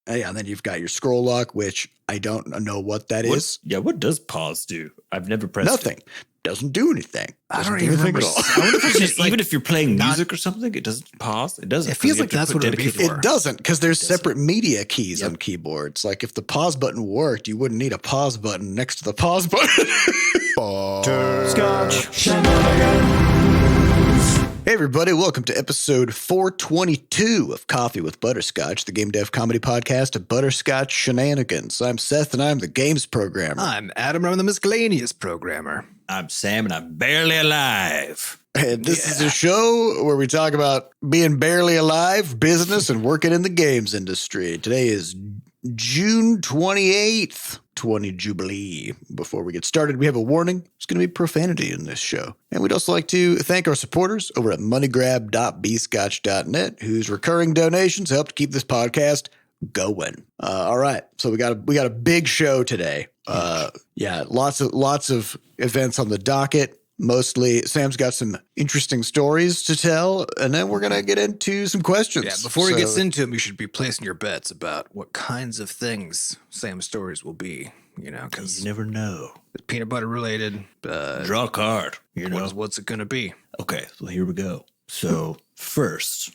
Yeah, and then you've got your scroll lock, which I don't know what that is. Yeah, what does pause do? I've never pressed Nothing. Doesn't do anything. I Doesn't don't do even anything remember. at all. I wonder if it's just like even if you're playing not- music or something, it doesn't pause. It doesn't. It feels 'cause you like have to that's put what it would be dedicated- for. It doesn't, because there's Doesn't. separate media keys on keyboards. Like if the pause button worked, you wouldn't need a pause button next to the pause button. Butterscotch. Hey everybody, welcome to episode 422 of Coffee with Butterscotch, the game dev comedy podcast of Butterscotch Shenanigans. I'm Seth and I'm the games programmer. I'm Adam. I'm the miscellaneous programmer. I'm Sam and I'm barely alive. And this is a show where we talk about being barely alive, business, and working in the games industry. Today is June 28th, 20 Jubilee. Before we get started, we have a warning. There's going to be profanity in this show. And we'd also like to thank our supporters over at moneygrab.bscotch.net, whose recurring donations help to keep this podcast going. All right. So we got a big show today. Lots of events on the docket. Mostly, Sam's got some interesting stories to tell, and then we're going to get into some questions. Yeah, before he gets into them, you should be placing your bets about what kinds of things Sam's stories will be, because You never know. it's peanut butter related. Draw a card. What's it going to be? Okay, so here we go. So first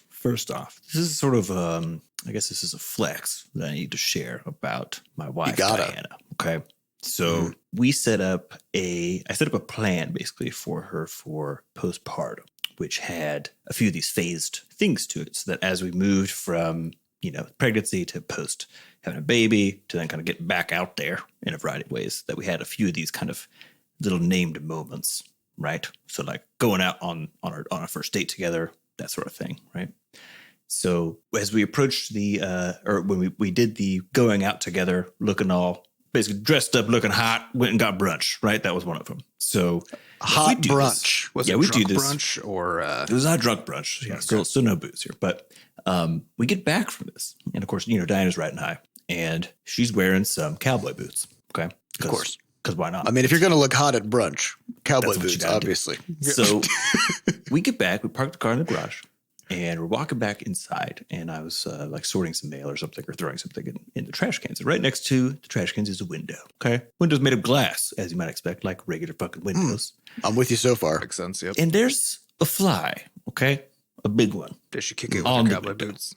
off, this is sort of I guess this is a flex that I need to share about my wife Diana. Okay. So I set up a plan basically for her for postpartum, which had a few of these phased things to it. So that as we moved from, pregnancy to post having a baby to then kind of get back out there in a variety of ways, that we had a few of these kind of little named moments, right? So like going out on our first date together, that sort of thing, right? So as we approached or when we did the going out together, looking all basically dressed up, looking hot, went and got brunch, right? That was one of them. So hot brunch. Was it we drunk do this. brunch or It was not drunk brunch. Yeah, still no booze here. But we get back from this. And of course, Diana's riding high and she's wearing some cowboy boots. Okay. Of course. Because why not? I mean, if you're going to look hot at brunch, cowboy That's what you boots, gotta do. obviously. So we get back, we park the car in the garage, and we're walking back inside. And I was sorting some mail or something, or throwing something in the trash cans. And right next to the trash cans is a window. Okay. Window's made of glass, as you might expect, like regular fucking windows. I'm with you so far. makes sense? Yep. And there's a fly. Okay. A big one. Does she kick it with On her the cowboy window. boots?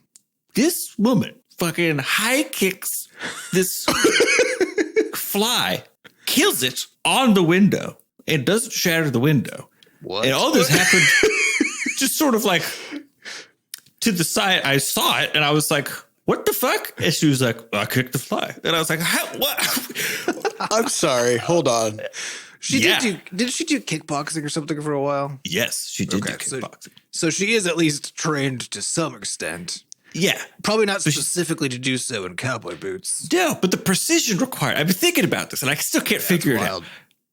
This woman fucking high kicks this fly, kills it on the window, and doesn't shatter the window. What? And all this happened just sort of like to the side. I saw it and I was like, what the fuck? And she was like, I kicked the fly. And I was like, what? I'm sorry. Hold on. Did she do kickboxing or something for a while? Yes, she did do Okay, so- kickboxing. So she is at least trained to some extent. Yeah. Probably not specifically to do so in cowboy boots. No, but the precision required. I've been thinking about this and I still can't figure it wild. out.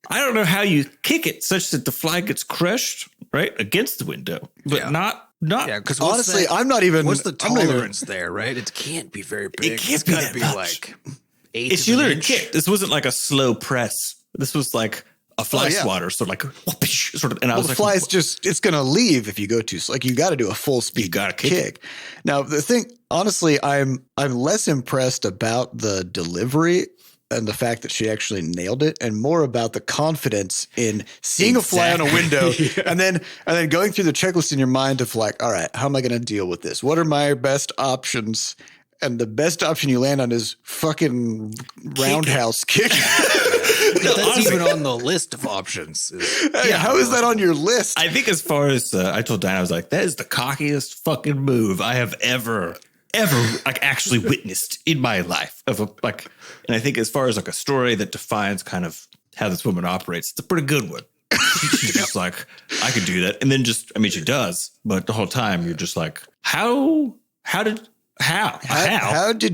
I don't know how you kick it such that the fly gets crushed, right, against the window, but Yeah. not. Yeah, because Honestly, I'm not even. What's the I'm not even- tolerance there, right? It can't be very big. can't It's be gotta that be much. like It's you literally kicked. This wasn't like a slow press. This was like a fly swatter, sort of like whoopish, sort of. And I Well, was the like, fly's it's going to leave if you go too. Like you got to do a full speed gotta kick kick. Now the thing, honestly, I'm less impressed about the delivery and the fact that she actually nailed it, and more about the confidence in seeing a fly on a window and then going through the checklist in your mind of like, all right, how am I going to deal with this? What are my best options? And the best option you land on is fucking roundhouse kick. That's even on the list of options. Hey, how is that on your list? I think as far as I told Diana, I was like, that is the cockiest fucking move I have ever like actually witnessed in my life. And I think as far as like a story that defines kind of how this woman operates, it's a pretty good one. She's just like, I could do that. And then she does. But the whole time you're just like, how did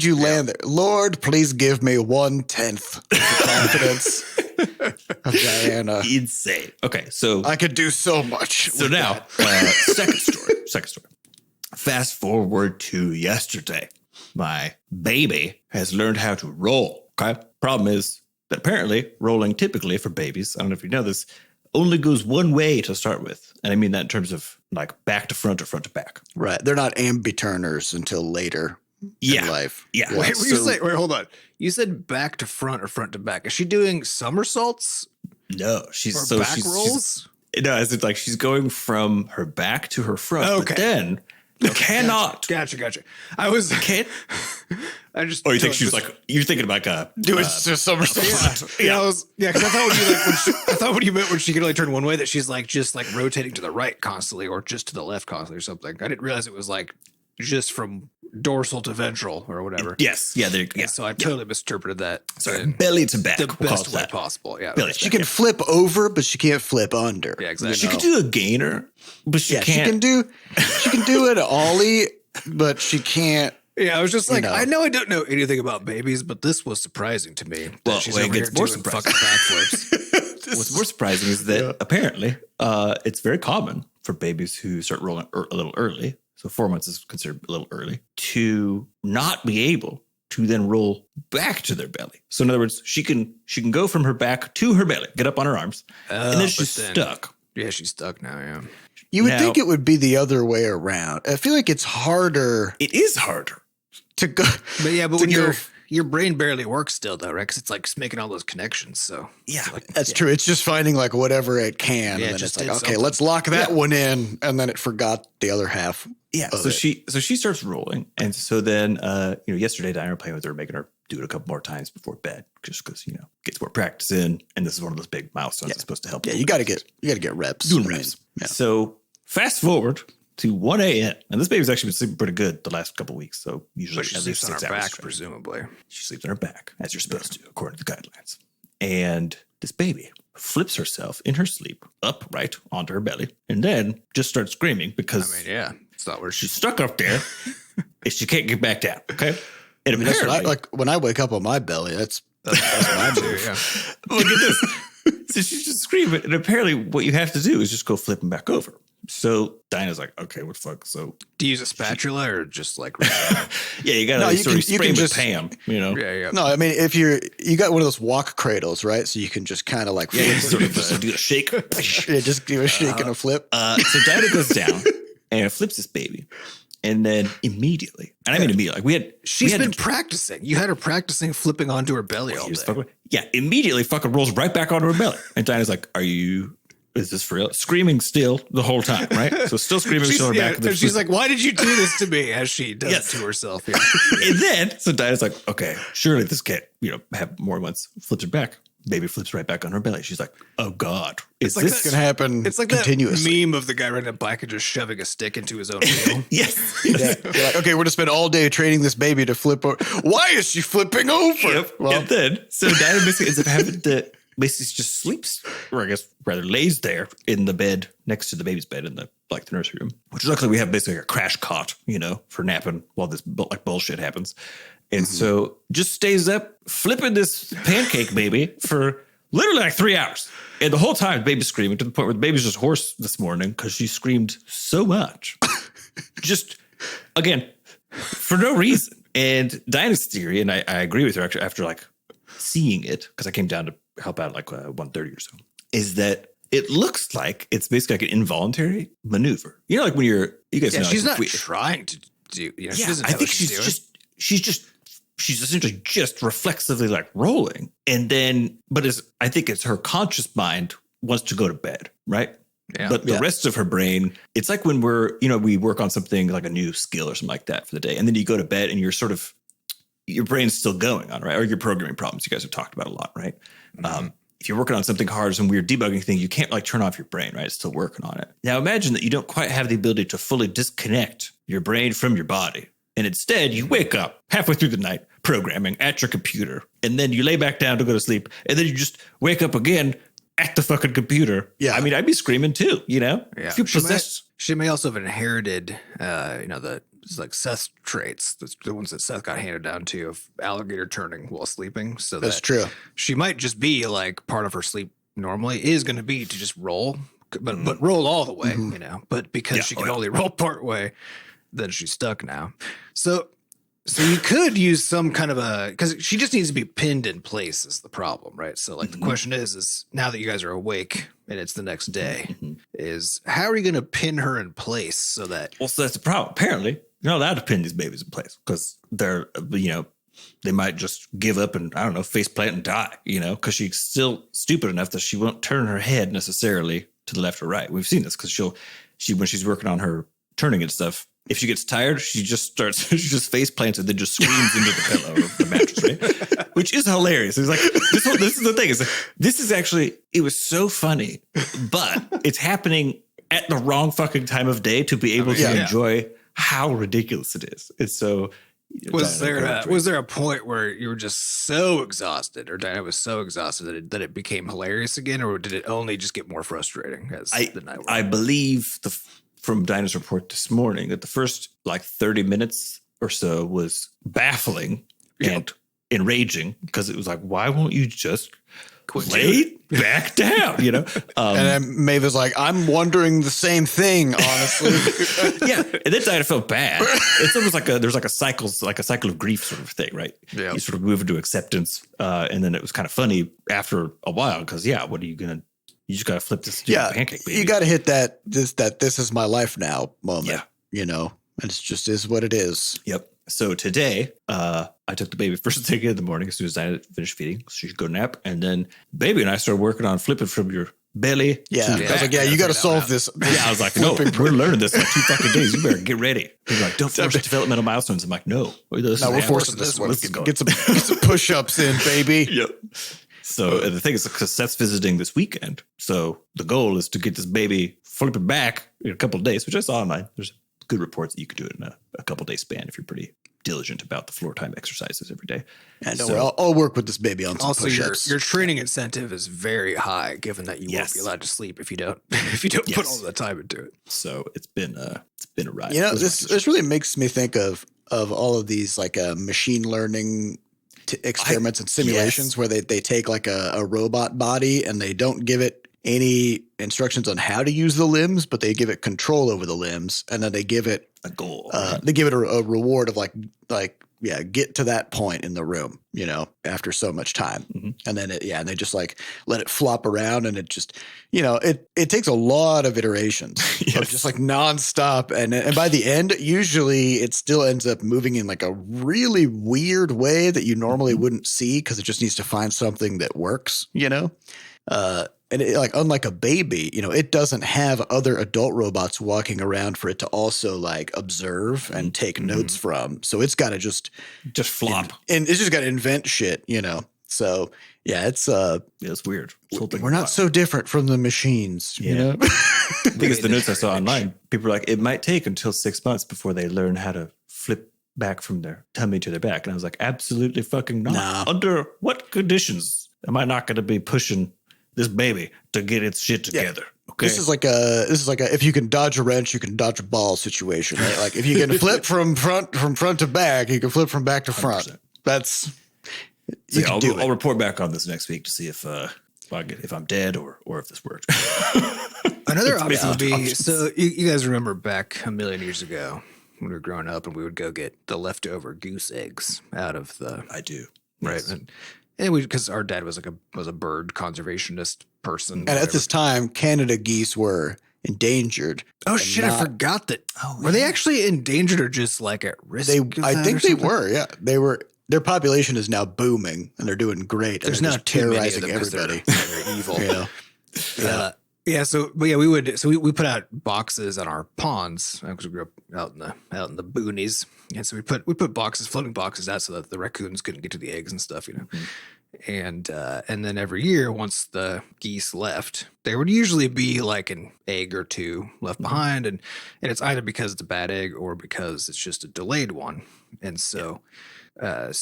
you land there? Lord, please give me 1/10 of the confidence of Diana. Insane. Okay, so I could do so much. So now, second story. Fast forward to yesterday. My baby has learned how to roll. Okay. Problem is that apparently rolling typically for babies, I don't know if you know this, only goes one way to start with. And I mean that in terms of like back to front or front to back. Right. They're not ambiturners until later. in life. Yeah. Wait, wait, hold on. You said back to front or front to back. Is she doing somersaults? No, Or she's back rolls? No, it's like she's going from her back to her front. Okay. But then you cannot. Gotcha. I was Can't. I just. Oh, you think she was like? You're thinking about Do it to somersault. Yeah, because I thought when you I thought what you meant when she could only turn one way that she's like just like rotating to the right constantly or just to the left constantly or something. I didn't realize it was like just from dorsal to ventral or whatever. Yes. Yeah. There. Yeah. So I totally misinterpreted that. Sorry, in belly to back. the We'll call best it way that. possible. Yeah. Belly to She back, can flip over, but she can't flip under. Yeah, exactly. She could do a gainer, but she can't. She can do an ollie, but she can't. Yeah, I was just like, know. I know I don't know anything about babies, but this was surprising to me. That Well, she's when it over gets here more doing surprising. fucking backflips. What's more surprising is that apparently it's very common for babies who start rolling a little early. So 4 months is considered a little early to not be able to then roll back to their belly. So in other words, she can go from her back to her belly, get up on her arms, and then she's stuck. Yeah, she's stuck now. Yeah. You would Now- think it would be the other way around. I feel like it's harder It is harder. to go. But yeah, but to when go- your brain barely works still though, right? Because it's like making all those connections. So Yeah. That's true. It's just finding like whatever it can, Yeah, and then just it's like, did okay, something. let's lock that one in, and then it forgot the other half. Yeah. of So it. she starts rolling. And so then yesterday Diana were playing with her, making her do it a couple more times before bed, just because, gets more practice in. And this is one of those big milestones that's supposed to help. Yeah, you got to get reps. doing I mean, reps. yeah. So fast forward to 1 a.m. And this baby's actually been sleeping pretty good the last couple of weeks. So usually but she at least sleeps on 6 her hours back, straight. presumably. She sleeps on her back, as you're supposed to, according to the guidelines. And this baby flips herself in her sleep upright onto her belly and then just starts screaming because I mean, yeah, it's not where she's she's. stuck up there and she can't get back down. Okay. And I mean, that's what apparently, like when I wake up on my belly, that's what I do. Yeah. look at this. So she's just screaming. And apparently, what you have to do is just go flipping back over. So Dinah's like, okay, what the fuck? So Do you use a spatula or just like? yeah, you got to No, you sort of can- you spray can with just- Pam, yeah. No, I mean, if you got one of those walk cradles, right? So you can just kind of like flip, sort of do a shake. yeah, just give a shake and a flip. So Dinah goes down and flips this baby. And then immediately, and I mean immediately, like She's been practicing. You had her practicing flipping onto her belly all day. Yeah, immediately fucking rolls right back onto her belly. And Dinah's like, is this for real? Screaming still the whole time, right? So still screaming She's, still her yeah, back. and she's like, "Why did you do this to me?" As she does Yes. it to herself. Yeah. And then, so Dinah's like, okay, surely this can't, have more once. Flips her back. Baby flips right back on her belly. She's like, oh God. Is like this It's gonna happen. It's like continuously. that meme of the guy riding a bike and just shoving a stick into his own wheel. Yes. Yeah. You're like, okay, we're gonna spend all day training this baby to flip over. Why is she flipping over? Yep. Well, And then, so Dinah basically ends up having to, basically just sleeps, or I guess rather lays there in the bed next to the baby's bed in the nursery room, which luckily we have basically a crash cot, for napping while this bullshit happens. And so just stays up flipping this pancake baby for literally like 3 hours. And the whole time the baby's screaming to the point where the baby's just hoarse this morning because she screamed so much. Just, again, for no reason. And Dinah's theory, and I agree with her actually after like seeing it, because I came down to help out like 1:30 or so, is that it looks like it's basically like an involuntary maneuver. Like when you guys Yeah, know. she's like, not trying to do. She doesn't I know think what she's doing. she's essentially just reflexively like rolling. And then, I think it's her conscious mind wants to go to bed, right? Yeah. But the rest of her brain, it's like when we work on something like a new skill or something like that for the day. And then you go to bed and your brain's still going on, right? Or your programming problems you guys have talked about a lot, right? Mm-hmm. If you're working on something hard, some weird debugging thing, you can't like turn off your brain, right? It's still working on it. Now imagine that you don't quite have the ability to fully disconnect your brain from your body. And instead you wake up halfway through the night programming at your computer. And then you lay back down to go to sleep. And then you just wake up again at the fucking computer. Yeah. I mean, I'd be screaming too, Yeah. If you're possessed. She may also have inherited, the like Seth's traits, the ones that Seth got handed down to of alligator turning while sleeping. So that's that true. she might just be like part of her sleep normally is going to be to just roll, but roll all the way, But because she can only roll part way, then she's stuck now. So you could use some kind of because she just needs to be pinned in place is the problem, right? So like the question is now that you guys are awake and it's the next day, is how are you going to pin her in place so that? Well, so that's the problem. Apparently, you're not allowed to pin these babies in place because they're, they might just give up and, I don't know, face plant and die, because she's still stupid enough that she won't turn her head necessarily to the left or right. We've seen this because when she's working on her turning and stuff, if she gets tired, she just face plants and then just screams into the pillow or the mattress, right? Which is hilarious. It's like, this is the thing. It's like, this is actually, it was so funny, but it's happening at the wrong fucking time of day to be able to enjoy how ridiculous it is. It's so... Was there a point where you were just so exhausted, or Diana was so exhausted that it became hilarious again, or did it only just get more frustrating as the night went on? I believe from Dinah's report this morning that the first 30 minutes or so was baffling and enraging because it was like, why won't you just lay back down, And then Maeve was like, I'm wondering the same thing, honestly. Yeah. And then Dinah felt bad. It's almost like there's a cycle of grief sort of thing, right? Yeah. You sort of move into acceptance. And then it was kind of funny after a while because, what are you going to, you just got to flip this pancake, baby. You got to hit that this is my life now moment, and it's just is what it is. Yep. So today, I took the baby first thing in the morning as soon as I finished feeding. So she could go nap. And then baby and I started working on flipping from your belly. Yeah. I was like, you got to solve this. I was like, no, we're learning this in 2 fucking days. You better get ready. He's like, don't force developmental milestones. I'm like, no. We're forcing this one. Get some push-ups in, baby. Yep. So the thing is, because Seth's visiting this weekend. So the goal is to get this baby flipping back in a couple of days, which I saw online. There's good reports that you could do it in a couple of day span if you're pretty diligent about the floor time exercises every day. And I'll work with this baby on some push-ups. Your training incentive is very high, given that you won't be allowed to sleep if you don't put all the time into it. So it's been a ride. This really makes me think of all of these machine learning experiments and simulations where they take a robot body and they don't give it any instructions on how to use the limbs, but they give it control over the limbs, and then they give it a goal. They give it a reward of get to that point in the room, after so much time. Mm-hmm. And then and they just let it flop around, and it just, it takes a lot of iterations of just nonstop. And by the end, usually it still ends up moving in a really weird way that you normally wouldn't see because it just needs to find something that works, and unlike a baby, it doesn't have other adult robots walking around for it to also observe and take notes from. So it's got to just flop, and it's just got to invent shit, So it's weird. We're not so different from the machines, I think it's the notes I saw online. People are like, it might take until 6 months before they learn how to flip back from their tummy to their back. And I was like, absolutely fucking not. Nah. Under what conditions am I not going to be pushing this baby to get its shit together? Okay. This is like a if you can dodge a wrench, you can dodge a ball situation, right? If you can flip from front to back, you can flip from back to front. 100%. That's I'll report back on this next week to see if I'm dead or if this worked. Another option would be, so you guys remember back a million years ago when we were growing up and we would go get the leftover goose eggs out of the. I do. Right. Yes. And because our dad was a bird conservationist person. And at this time, Canada geese were endangered. Oh shit! I forgot that. Were they actually endangered or just at risk? I think they were. Yeah, they were. Their population is now booming and they're doing great. There's now terrorizing everybody. They're evil. We put out boxes on our ponds because we grew up out in the boonies, and so we put floating boxes out so that the raccoons couldn't get to the eggs and stuff, And then every year, once the geese left, there would usually be an egg or two left behind, and it's either because it's a bad egg or because it's just a delayed one, and so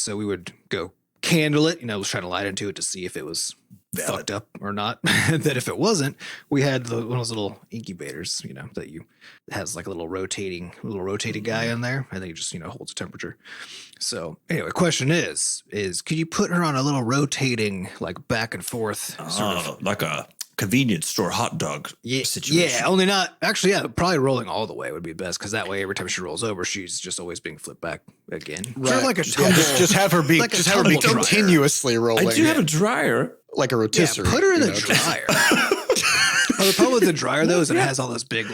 we would go candle it, shine a light into it to see if it was fucked up or not. That if it wasn't, we had one of those little incubators, that has a little rotating guy in there, and then you just holds a temperature. So anyway, question is could you put her on a little rotating back and forth sort of like a convenience store hot dog situation? Yeah, only not actually. Yeah, probably rolling all the way would be best because that way every time she rolls over, she's just always being flipped back again. Right. Sort of like a tumble, just have her be continuously rolling. I do have a dryer, like a rotisserie. Yeah, put her in the dryer. Well, the problem with the dryer though is it has all those big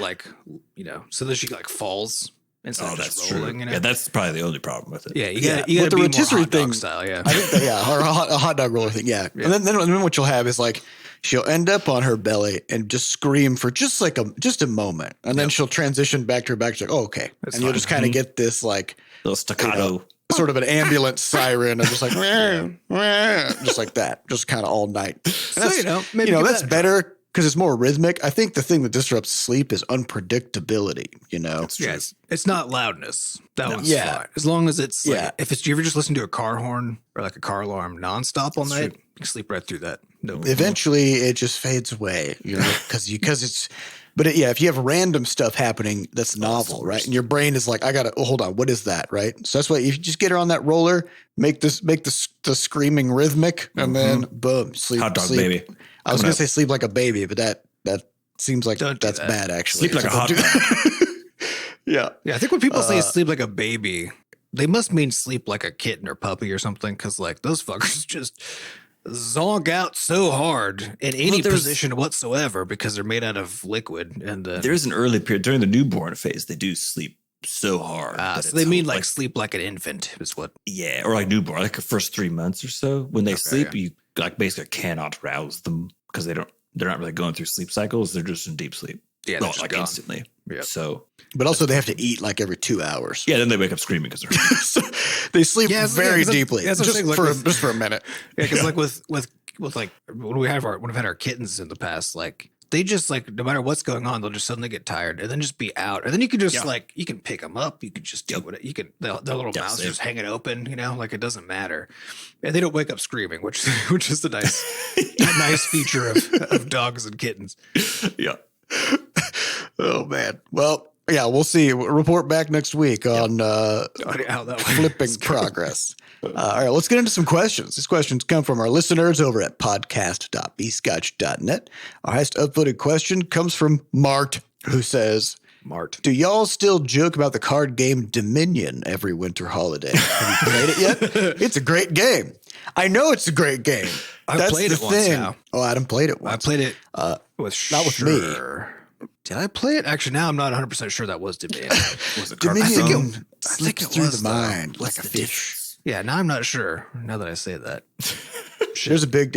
so that she falls instead of just rolling. True. You know? Yeah, that's probably the only problem with it. Yeah, you got to the be rotisserie more hot dog thing style. Yeah, I think or a hot dog roller thing. Yeah, and then what you'll have is like she'll end up on her belly and just scream for just a moment, and then she'll transition back to her back. She's like, oh, okay, that's and fine. You'll just kind of get this like little staccato. Sort of an ambulance siren of just like, just like that, just kind of all night. And maybe that's better because it's more rhythmic. I think the thing that disrupts sleep is unpredictability. It's not loudness. That one's fine. As long as it's like, if you ever just listen to a car horn or like a car alarm nonstop all night, you can sleep right through that. No, eventually it just fades away, because it's. But if you have random stuff happening that's novel, right? And your brain is like, hold on, what is that, right? So that's why if you just get her on that roller, make the screaming rhythmic, and then boom, sleep. Hot dog baby. I was going to say sleep like a baby, but that seems like that's bad, actually. Sleep like a hot dog. Yeah. I think when people say sleep like a baby, they must mean sleep like a kitten or puppy or something, because like those fuckers just zonk out so hard in any position whatsoever because they're made out of liquid. And there's an early period during the newborn phase. They do sleep so hard. So they mean like sleep like an infant is what? Yeah, or like newborn, like the first 3 months or so. When they sleep, you like basically cannot rouse them because they're not really going through sleep cycles. They're just in deep sleep. Yeah, like instantly. Yeah. So, but also they have to eat like every 2 hours. Yeah, then they wake up screaming because they're so they sleep very deeply. Just for a minute. Yeah, because like with like when we've had our kittens in the past, like they just like no matter what's going on, they'll just suddenly get tired and then just be out. And then you can just like you can pick them up. You can just do what you can. Their little mouths just hanging open. Like it doesn't matter. And they don't wake up screaming, which is a nice feature of dogs and kittens. Yeah. Oh man. Well, yeah, we'll see. We'll report back next week on how that flipping progress. All right, let's get into some questions. These questions come from our listeners over at podcast.bscotch.net. Our highest upvoted question comes from Mart, who says, do y'all still joke about the card game Dominion every winter holiday? Have you played it yet? It's a great game. I know it's a great game. I've played it once now. Oh, Adam played it once. I played it not with me. Did I play it? Actually, now I'm not 100% sure that was Dominion. Was it Dominion? I think it through the mind like a fish. Yeah, now I'm not sure. Now that I say that, there's a big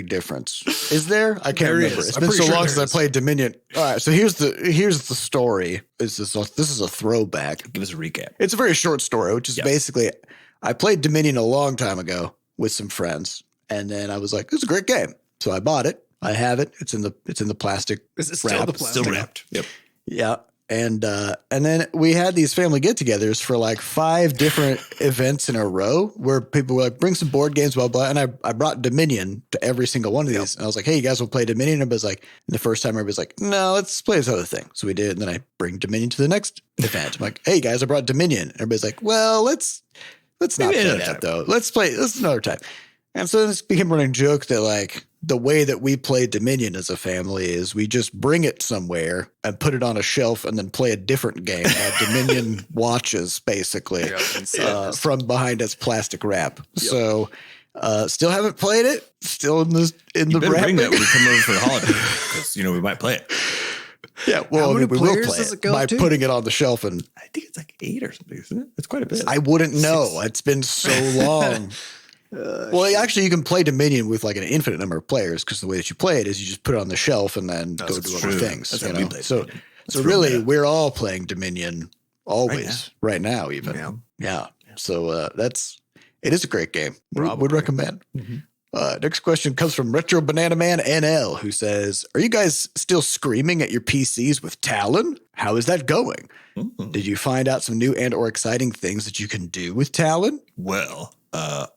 difference. Is there? I can't remember. It's been so long since I played Dominion. All right, so here's the story. This is a throwback. Give us a recap. It's a very short story, which is basically I played Dominion a long time ago with some friends, and then I was like, "This is a great game," so I bought it. I have it. It's in the plastic. Is it still wrap. the plastic? Still wrapped. Yep. Yeah. And then we had these family get-togethers for like 5 different events in a row where people were like, bring some board games, blah, blah. And I brought Dominion to every single one of these. And I was like, hey, you guys will play Dominion? And everybody's like, and the first time everybody's like, no, let's play this other thing. So we did. And then I bring Dominion to the next event. I'm like, hey, guys, I brought Dominion. And everybody's like, well, let's not play that though. Let's play this another time. And so this became a running joke that like the way that we play Dominion as a family is we just bring it somewhere and put it on a shelf and then play a different game that Dominion watches basically from behind its plastic wrap. Yep. So still haven't played it. Still in the wrap. Bring that when we come over for the holiday because we might play it. Yeah, well, we will play it by putting it on the shelf. And I think it's like 8 or something, isn't it? It's quite a bit. I wouldn't know. It's been so long. Well, actually, you can play Dominion with like an infinite number of players because the way that you play it is you just put it on the shelf and then go do other things. So really, we're all playing Dominion always right now even. Yeah. So it is a great game. Would recommend. Mm-hmm. Next question comes from Retro Banana Man NL, who says, are you guys still screaming at your PCs with Talon? How is that going? Mm-hmm. Did you find out some new and or exciting things that you can do with Talon? Well,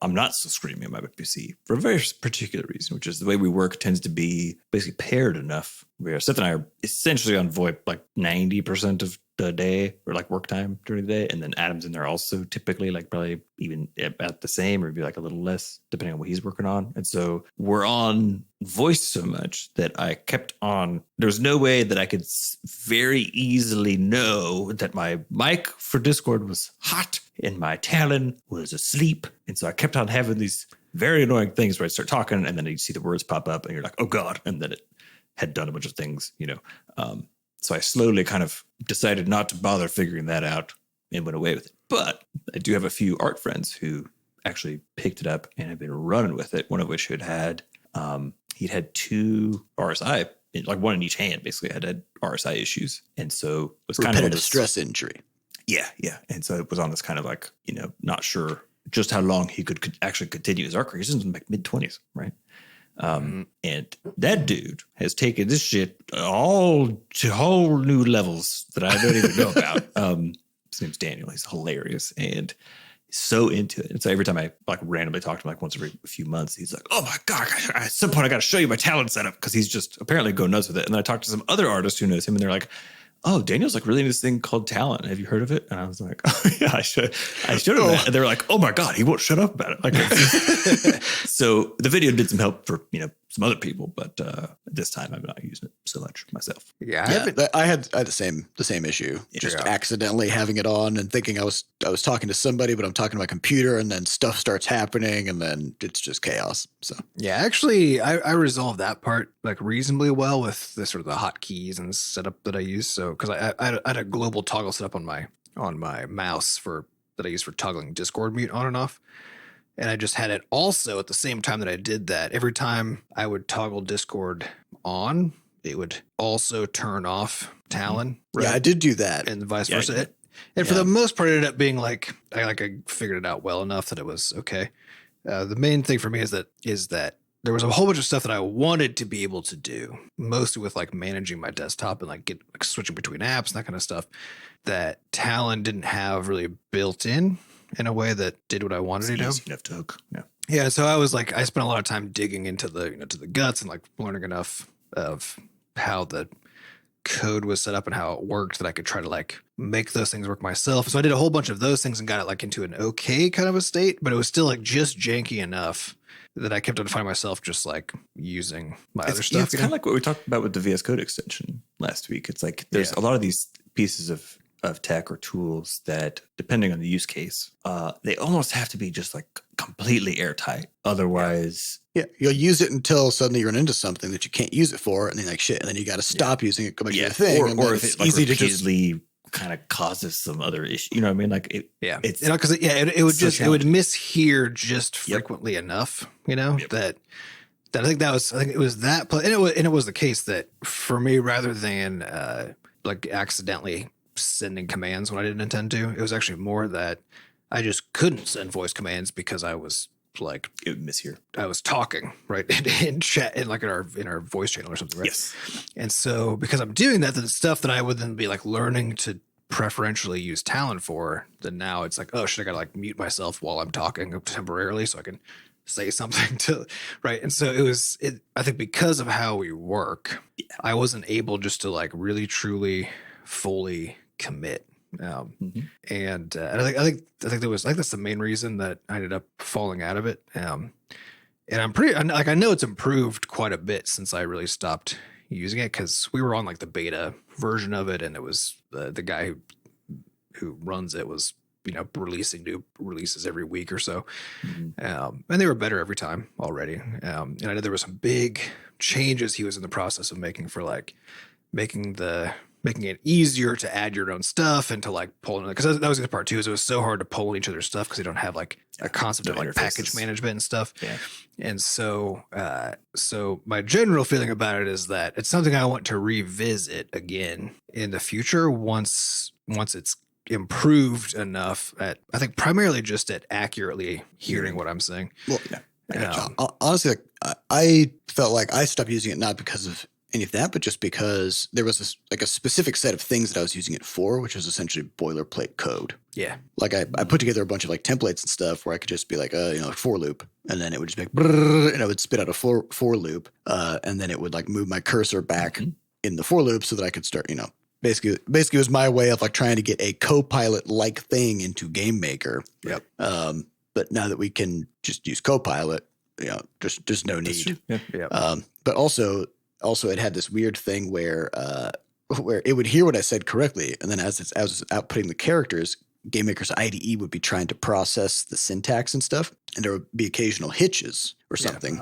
I'm not still screaming at my PC for a very particular reason, which is the way we work tends to be basically paired enough where Seth and I are essentially on VoIP like 90% of the day or like work time during the day. And then Adam's in there also typically like probably even at the same or maybe like a little less depending on what he's working on. And so we're on voice so much that I kept on. There's no way that I could very easily know that my mic for Discord was hot and my Talon was asleep. And so I kept on having these very annoying things where I start talking and then you see the words pop up and you're like, oh God. And then it had done a bunch of things, So I slowly kind of decided not to bother figuring that out and went away with it. But I do have a few art friends who actually picked it up and have been running with it. One of which he'd had 2 RSI, like one in each hand, basically had RSI issues. And so it was kind of repetitive stress injury. Yeah. And so it was on this kind of like, not sure just how long he could actually continue his art career. He's in like mid-20s, right? And that dude has taken this shit all to whole new levels that I don't even know about. His name's Daniel. He's hilarious and so into it. And so every time I like randomly talk to him, like once every few months, he's like, "Oh my God, at some point I got to show you my Talon setup," because he's just apparently going nuts with it. And then I talked to some other artists who knows him, and they're like, "Oh, Daniel's like really into this thing called Talon. Have you heard of it?" And I was like, "Oh yeah, I showed him that." And they were like, "Oh my God, he won't shut up about it." Like, so the video did some help for some other people, but this time I'm not using it so much myself. I had the same issue. Just accidentally having it on and thinking I was talking to somebody, but I'm talking to my computer, and then stuff starts happening, and then it's just chaos. So actually, I resolved that part like reasonably well with the sort of the hotkeys and setup that I use. So because I had a global toggle set up on my mouse that I use for toggling Discord mute on and off. And I just had it also at the same time that I did that. Every time I would toggle Discord on, it would also turn off Talon. Right? Yeah, I did do that. And vice versa. And for the most part, it ended up being like I figured it out well enough that it was okay. The main thing for me is that there was a whole bunch of stuff that I wanted to be able to do, mostly with like managing my desktop and like switching between apps and that kind of stuff that Talon didn't have really built in a way that did what I wanted to do. Easy enough to hook. Yeah. So I spent a lot of time digging into to the guts and like learning enough of how the code was set up and how it worked that I could try to like make those things work myself. So I did a whole bunch of those things and got it like into an okay kind of a state, but it was still like just janky enough that I kept on finding myself just like using my other stuff. It's kind of like what we talked about with the VS Code extension last week. It's like there's a lot of these pieces of tech or tools that, depending on the use case, they almost have to be just like completely airtight. Otherwise, you'll use it until suddenly you run into something that you can't use it for, and then like shit, and then you got to stop using it, go back to your thing, or if it's like easy repeatedly kind of causes some other issue. You know what I mean? Like it's because it would just it would mishear just frequently enough. That I think it was that, and it was the case that for me, rather than like accidentally sending commands when I didn't intend to, it was actually more that I just couldn't send voice commands because I was like it would mishear. I was talking right in chat in like in our voice channel or something, right? Yes. And so because I'm doing that, the stuff that I would then be like learning to preferentially use Talon for, then now it's like, oh, should I gotta like mute myself while I'm talking temporarily so I can say something to right. And so I think because of how we work, I wasn't able just to like really truly fully commit. And I think that's the main reason that I ended up falling out of it. And I'm I know it's improved quite a bit since I really stopped using it, because we were on like the beta version of it, and it was the guy who runs it was releasing new releases every week or so, and they were better every time already. And I know there were some big changes he was in the process of making for like making it easier to add your own stuff and to like pull in, because that was the other part too, is it was so hard to pull in each other's stuff because they don't have like a concept of like package management and stuff. And so my general feeling about it is that it's something I want to revisit again in the future once it's improved enough at, I think primarily just at accurately hearing what I'm saying. Well, honestly, I felt like I stopped using it not because of any of that, but just because there was a specific set of things that I was using it for, which was essentially boilerplate code. Yeah. Like I put together a bunch of like templates and stuff where I could just be like, for loop. And then it would just be like, and I would spit out a for loop. And then it would like move my cursor back in the for loop so that I could start, basically it was my way of like trying to get a Copilot like thing into Game Maker. Yep. But now that we can just use Copilot, there's no need. But also it had this weird thing where it would hear what I said correctly, and then as I was outputting the characters, GameMaker's IDE would be trying to process the syntax and stuff, and there would be occasional hitches or something.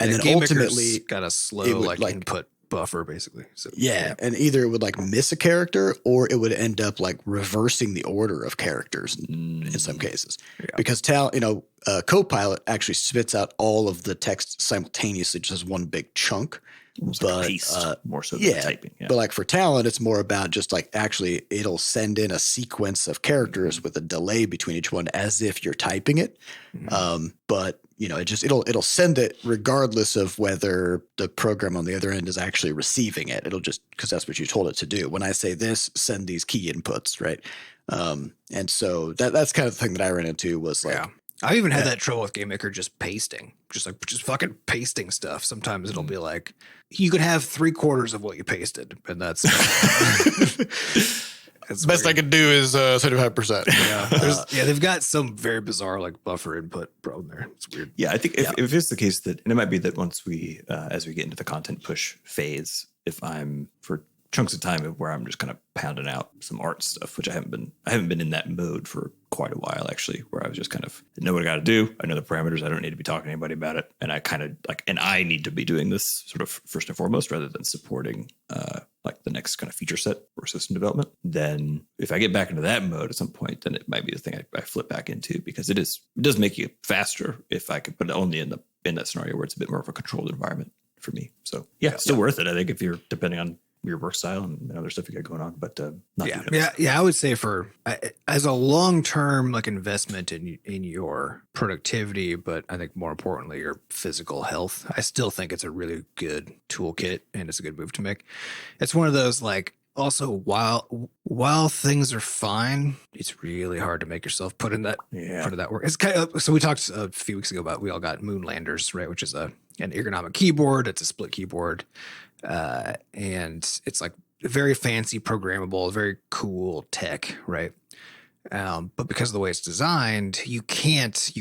And then ultimately got a slow like input buffer basically. So yeah, and either it would like miss a character or it would end up like reversing the order of characters in some cases. Because Copilot actually spits out all of the text simultaneously, just as one big chunk. Almost like a paste, more so than typing. Yeah. But like for Talon, it's more about just like actually it'll send in a sequence of characters with a delay between each one as if you're typing it. But it'll send it regardless of whether the program on the other end is actually receiving it. It'll just, because that's what you told it to do. When I say this, send these key inputs, right? And so that's kind of the thing that I ran into was like, I even had that trouble with GameMaker just fucking pasting stuff. Sometimes it'll be like, you could have 3/4 of what you pasted, and that's the best I could do is 35%. Yeah, they've got some very bizarre like buffer input problem there. It's weird. Yeah, I think if it's the case that, and it might be that once we, as we get into the content push phase, if I'm for chunks of time where I'm just kind of pounding out some art stuff, which I haven't been in that mode for quite a while actually, where I was just kind of know what I got to do. I know the parameters. I don't need to be talking to anybody about it. And I kind of like, and I need to be doing this sort of first and foremost, rather than supporting like the next kind of feature set for system development. Then if I get back into that mode at some point, then it might be the thing I flip back into, because it does make you faster if I could put it only in that scenario where it's a bit more of a controlled environment for me. So still worth it. I think if you're depending on your work style and other stuff you got going on, but not I would say for as a long-term like investment in your productivity, but I think more importantly your physical health, I still think it's a really good toolkit and it's a good move to make. It's one of those like, also while things are fine, it's really hard to make yourself put in that work. It's kind of, so we talked a few weeks ago about, we all got Moonlanders, right, which is an ergonomic keyboard. It's a split keyboard. And it's like very fancy, programmable, very cool tech, right? But because of the way it's designed, you can't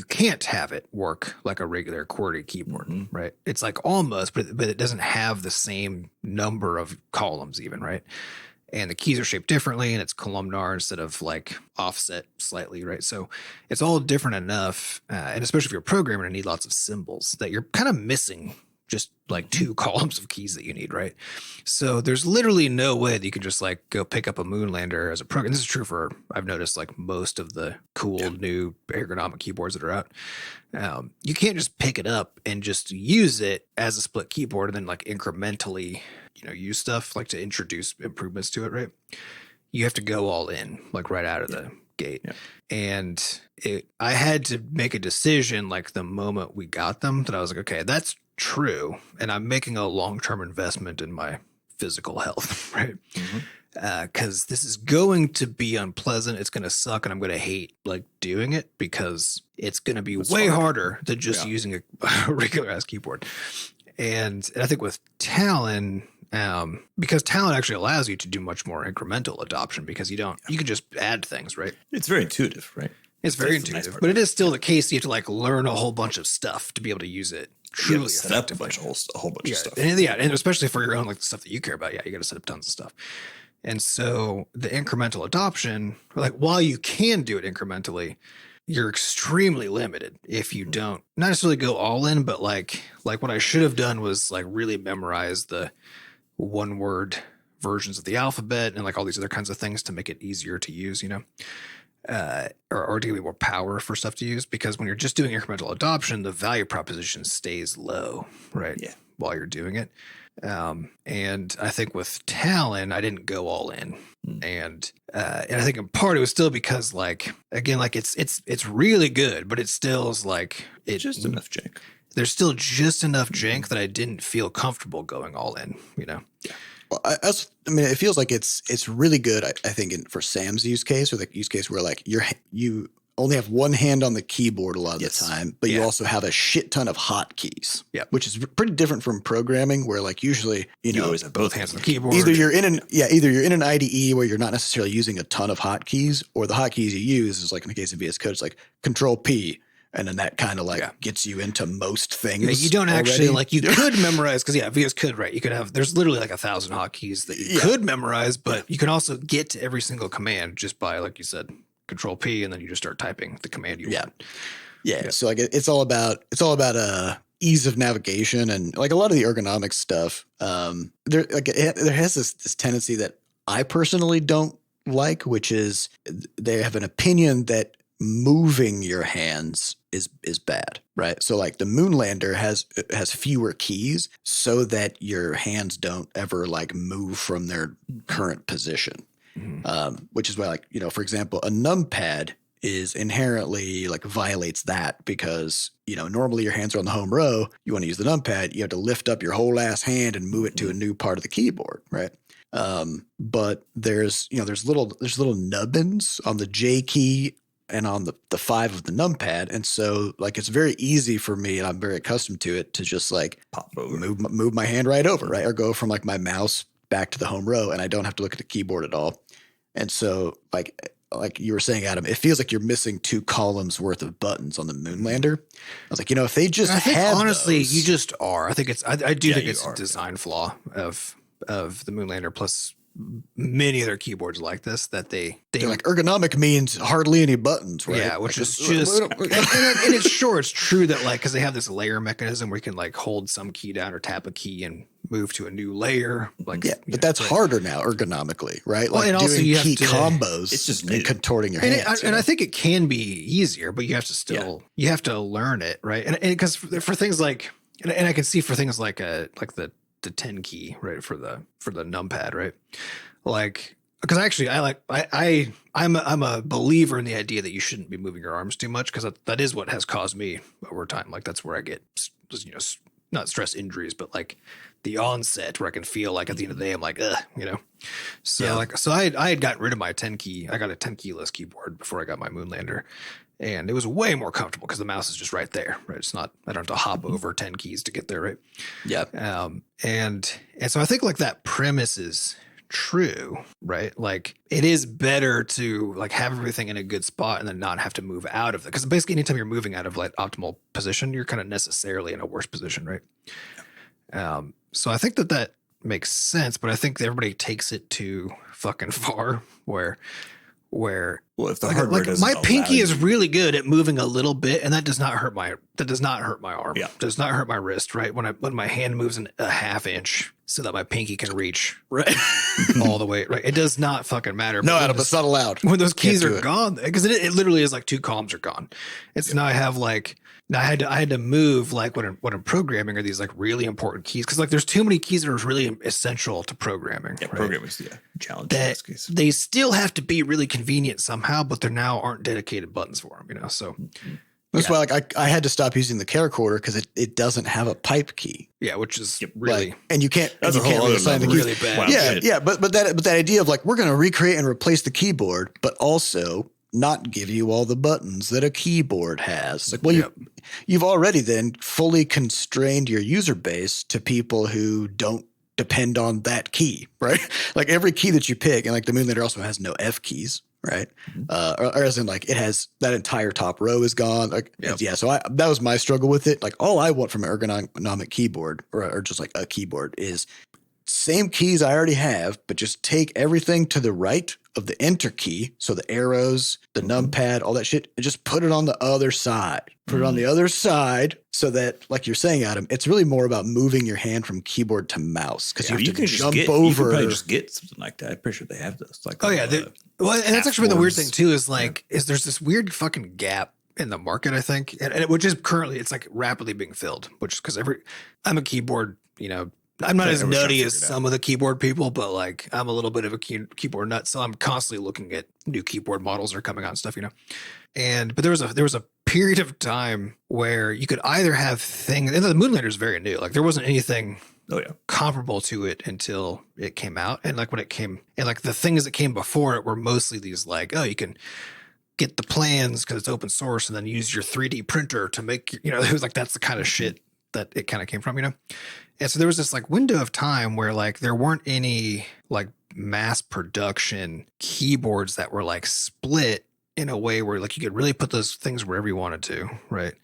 have it work like a regular QWERTY keyboard, right? It's like almost, but it doesn't have the same number of columns even, right? And the keys are shaped differently, and it's columnar instead of like offset slightly, right? So it's all different enough, and especially if you're a programmer and need lots of symbols, that you're kind of missing just like 2 columns of keys that you need, right? So there's literally no way that you can just like go pick up a Moonlander as a program. This is true for, I've noticed, like most of the cool new ergonomic keyboards that are out. You can't just pick it up and just use it as a split keyboard and then like incrementally, use stuff like to introduce improvements to it, right? You have to go all in like right out of the gate. Yeah. And I had to make a decision like the moment we got them that I was like, okay, that's true, and I'm making a long-term investment in my physical health, right? Because this is going to be unpleasant. It's going to suck, and I'm going to hate like doing it because it's going to be way harder than just using a regular ass keyboard. And I think with Talon, because Talon actually allows you to do much more incremental adoption, because you can just add things, right? It's very intuitive, right? It's very intuitive, but it is still the case. You have to like learn a whole bunch of stuff to be able to use it truly effectively. A whole bunch of stuff. And especially for your own, like the stuff that you care about. Yeah, you got to set up tons of stuff. And so the incremental adoption, like while you can do it incrementally, you're extremely limited if you don't not necessarily go all in, but like what I should have done was like really memorize the 1-word versions of the alphabet and like all these other kinds of things to make it easier to use, or to give you more power for stuff to use, because when you're just doing incremental adoption, the value proposition stays low, right? Yeah. While you're doing it. And I think with Talon, I didn't go all in. And I think in part it was still because like, again, like it's really good, but it still is like, it's just enough jank. There's still just enough jank that I didn't feel comfortable going all in, Yeah. Well, it feels like it's really good. I think for Sam's use case, or the use case where like you only have one hand on the keyboard a lot of the time, but you also have a shit ton of hotkeys. Yeah, which is pretty different from programming, where like usually you always have both hands on the keyboard. Either you're in an IDE where you're not necessarily using a ton of hotkeys, or the hotkeys you use is like in the case of VS Code, it's like Control P. And then that kind of like gets you into most things. Yeah, you don't actually like, you could memorize, because VS Code, right? You could have, there's literally like 1,000 hotkeys that you could memorize, but you can also get to every single command just by, like you said, Control P, and then you just start typing the command you want. Yeah. So like it's all about ease of navigation and like a lot of the ergonomic stuff, there has this tendency that I personally don't like, which is they have an opinion that moving your hands is bad, right? So like the Moonlander has fewer keys so that your hands don't ever like move from their current position, which is why, like, you know, for example, a numpad is inherently like violates that because, you know, normally your hands are on the home row. You want to use the numpad, you have to lift up your whole ass hand and move it to a new part of the keyboard, right? But there's little nubbins on the J key and on the 5 of the numpad. And so like, it's very easy for me, and I'm very accustomed to it, to just like pop over, move my hand right over, right? Or go from like my mouse back to the home row, and I don't have to look at the keyboard at all. And so like you were saying, Adam, it feels like you're missing 2 columns worth of buttons on the Moonlander. I was like, you know, if they just had honestly, those, you just are. I think it's I do think it's a design flaw of the Moonlander plus many other keyboards like this that they're like ergonomic means hardly any buttons, right? Yeah, which is just and it's sure it's true that like because they have this layer mechanism where you can like hold some key down or tap a key and move to a new layer. Like but that's harder now ergonomically, right? Well, like and doing also you key have to, combos, it's just and contorting your hands. And I think it can be easier, but you have to still you have to learn it, right? And because for things like and I can see for things like the 10 key, right, for the numpad, right? Like, because actually I'm a believer in the idea that you shouldn't be moving your arms too much, because that is what has caused me over time. Like that's where I get, you know, not stress injuries, but like the onset where I can feel like at the end of the day I'm like, you know. So I had gotten rid of my 10 key. I got a 10 keyless keyboard before I got my Moonlander. And it was way more comfortable because the mouse is just right there, right? It's not, I don't have to hop over 10 keys to get there, right? Yeah. And so I think like that premise is true, right? Like it is better to like have everything in a good spot and then not have to move out of it. Because basically anytime you're moving out of like optimal position, you're kind of necessarily in a worse position, right? So I think that makes sense, but I think everybody takes it too fucking far where if the hardware like doesn't my pinky allow is you- really good at moving a little bit, and that does not hurt my arm. Yeah. Does not hurt my wrist, right? When my hand moves a half inch so that my pinky can reach right all the way, right? It does not fucking matter. No, Adam, it's not allowed. When those keys Can't do are it. gone, because it literally is like 2 columns are gone. It's now I have like now I had to move like when I'm programming are these like really important keys, because like there's too many keys that are really essential to programming. Yeah, right? programming is challenge in this That case. they still have to be really convenient somehow, but there now aren't dedicated buttons for them, you know. So That's why like I had to stop using the camcorder because it doesn't have a pipe key. yeah, which is really Like, and you can't That's you a whole can't really other assign the level. keys. really bad. Wow. Yeah, shit. yeah, but that idea of like we're going to recreate and replace the keyboard, but also not give you all the buttons that a keyboard has. It's like, well, you've already then fully constrained your user base to people who don't depend on that key, right? Like every key that you pick, and like the Moonlander also has no F keys, right? Or as in like it has that entire top row is gone. Like yeah, so that was my struggle with it. Like all I want from an ergonomic keyboard or just like a keyboard is same keys I already have, but just take everything to the right of the enter key. So the arrows, the numpad, all that shit, and just put it on the other side. Put it on the other side so that, like you're saying, Adam, it's really more about moving your hand from keyboard to mouse because you have to jump over. You can probably just get something like that. I'm pretty sure they have those. Like, well, and that's actually been the weird thing too is like is there's this weird fucking gap in the market, I think, and which is currently it's like rapidly being filled, which is because I'm a keyboard, you know. I'm not as nutty as some of the keyboard people, but like I'm a little bit of a keyboard nut, so I'm constantly looking at new keyboard models that are coming out and stuff, you know. But there was a period of time where you could either have things, and the Moonlander is very new. Like there wasn't anything comparable to it until it came out, and like when it came, and like the things that came before it were mostly these like, oh, you can get the plans because it's open source, and then use your 3D printer to make, you know, it was like that's the kind of shit that it kind of came from, you know. And so there was this like window of time where like there weren't any like mass production keyboards that were like split in a way where like you could really put those things wherever you wanted to, right?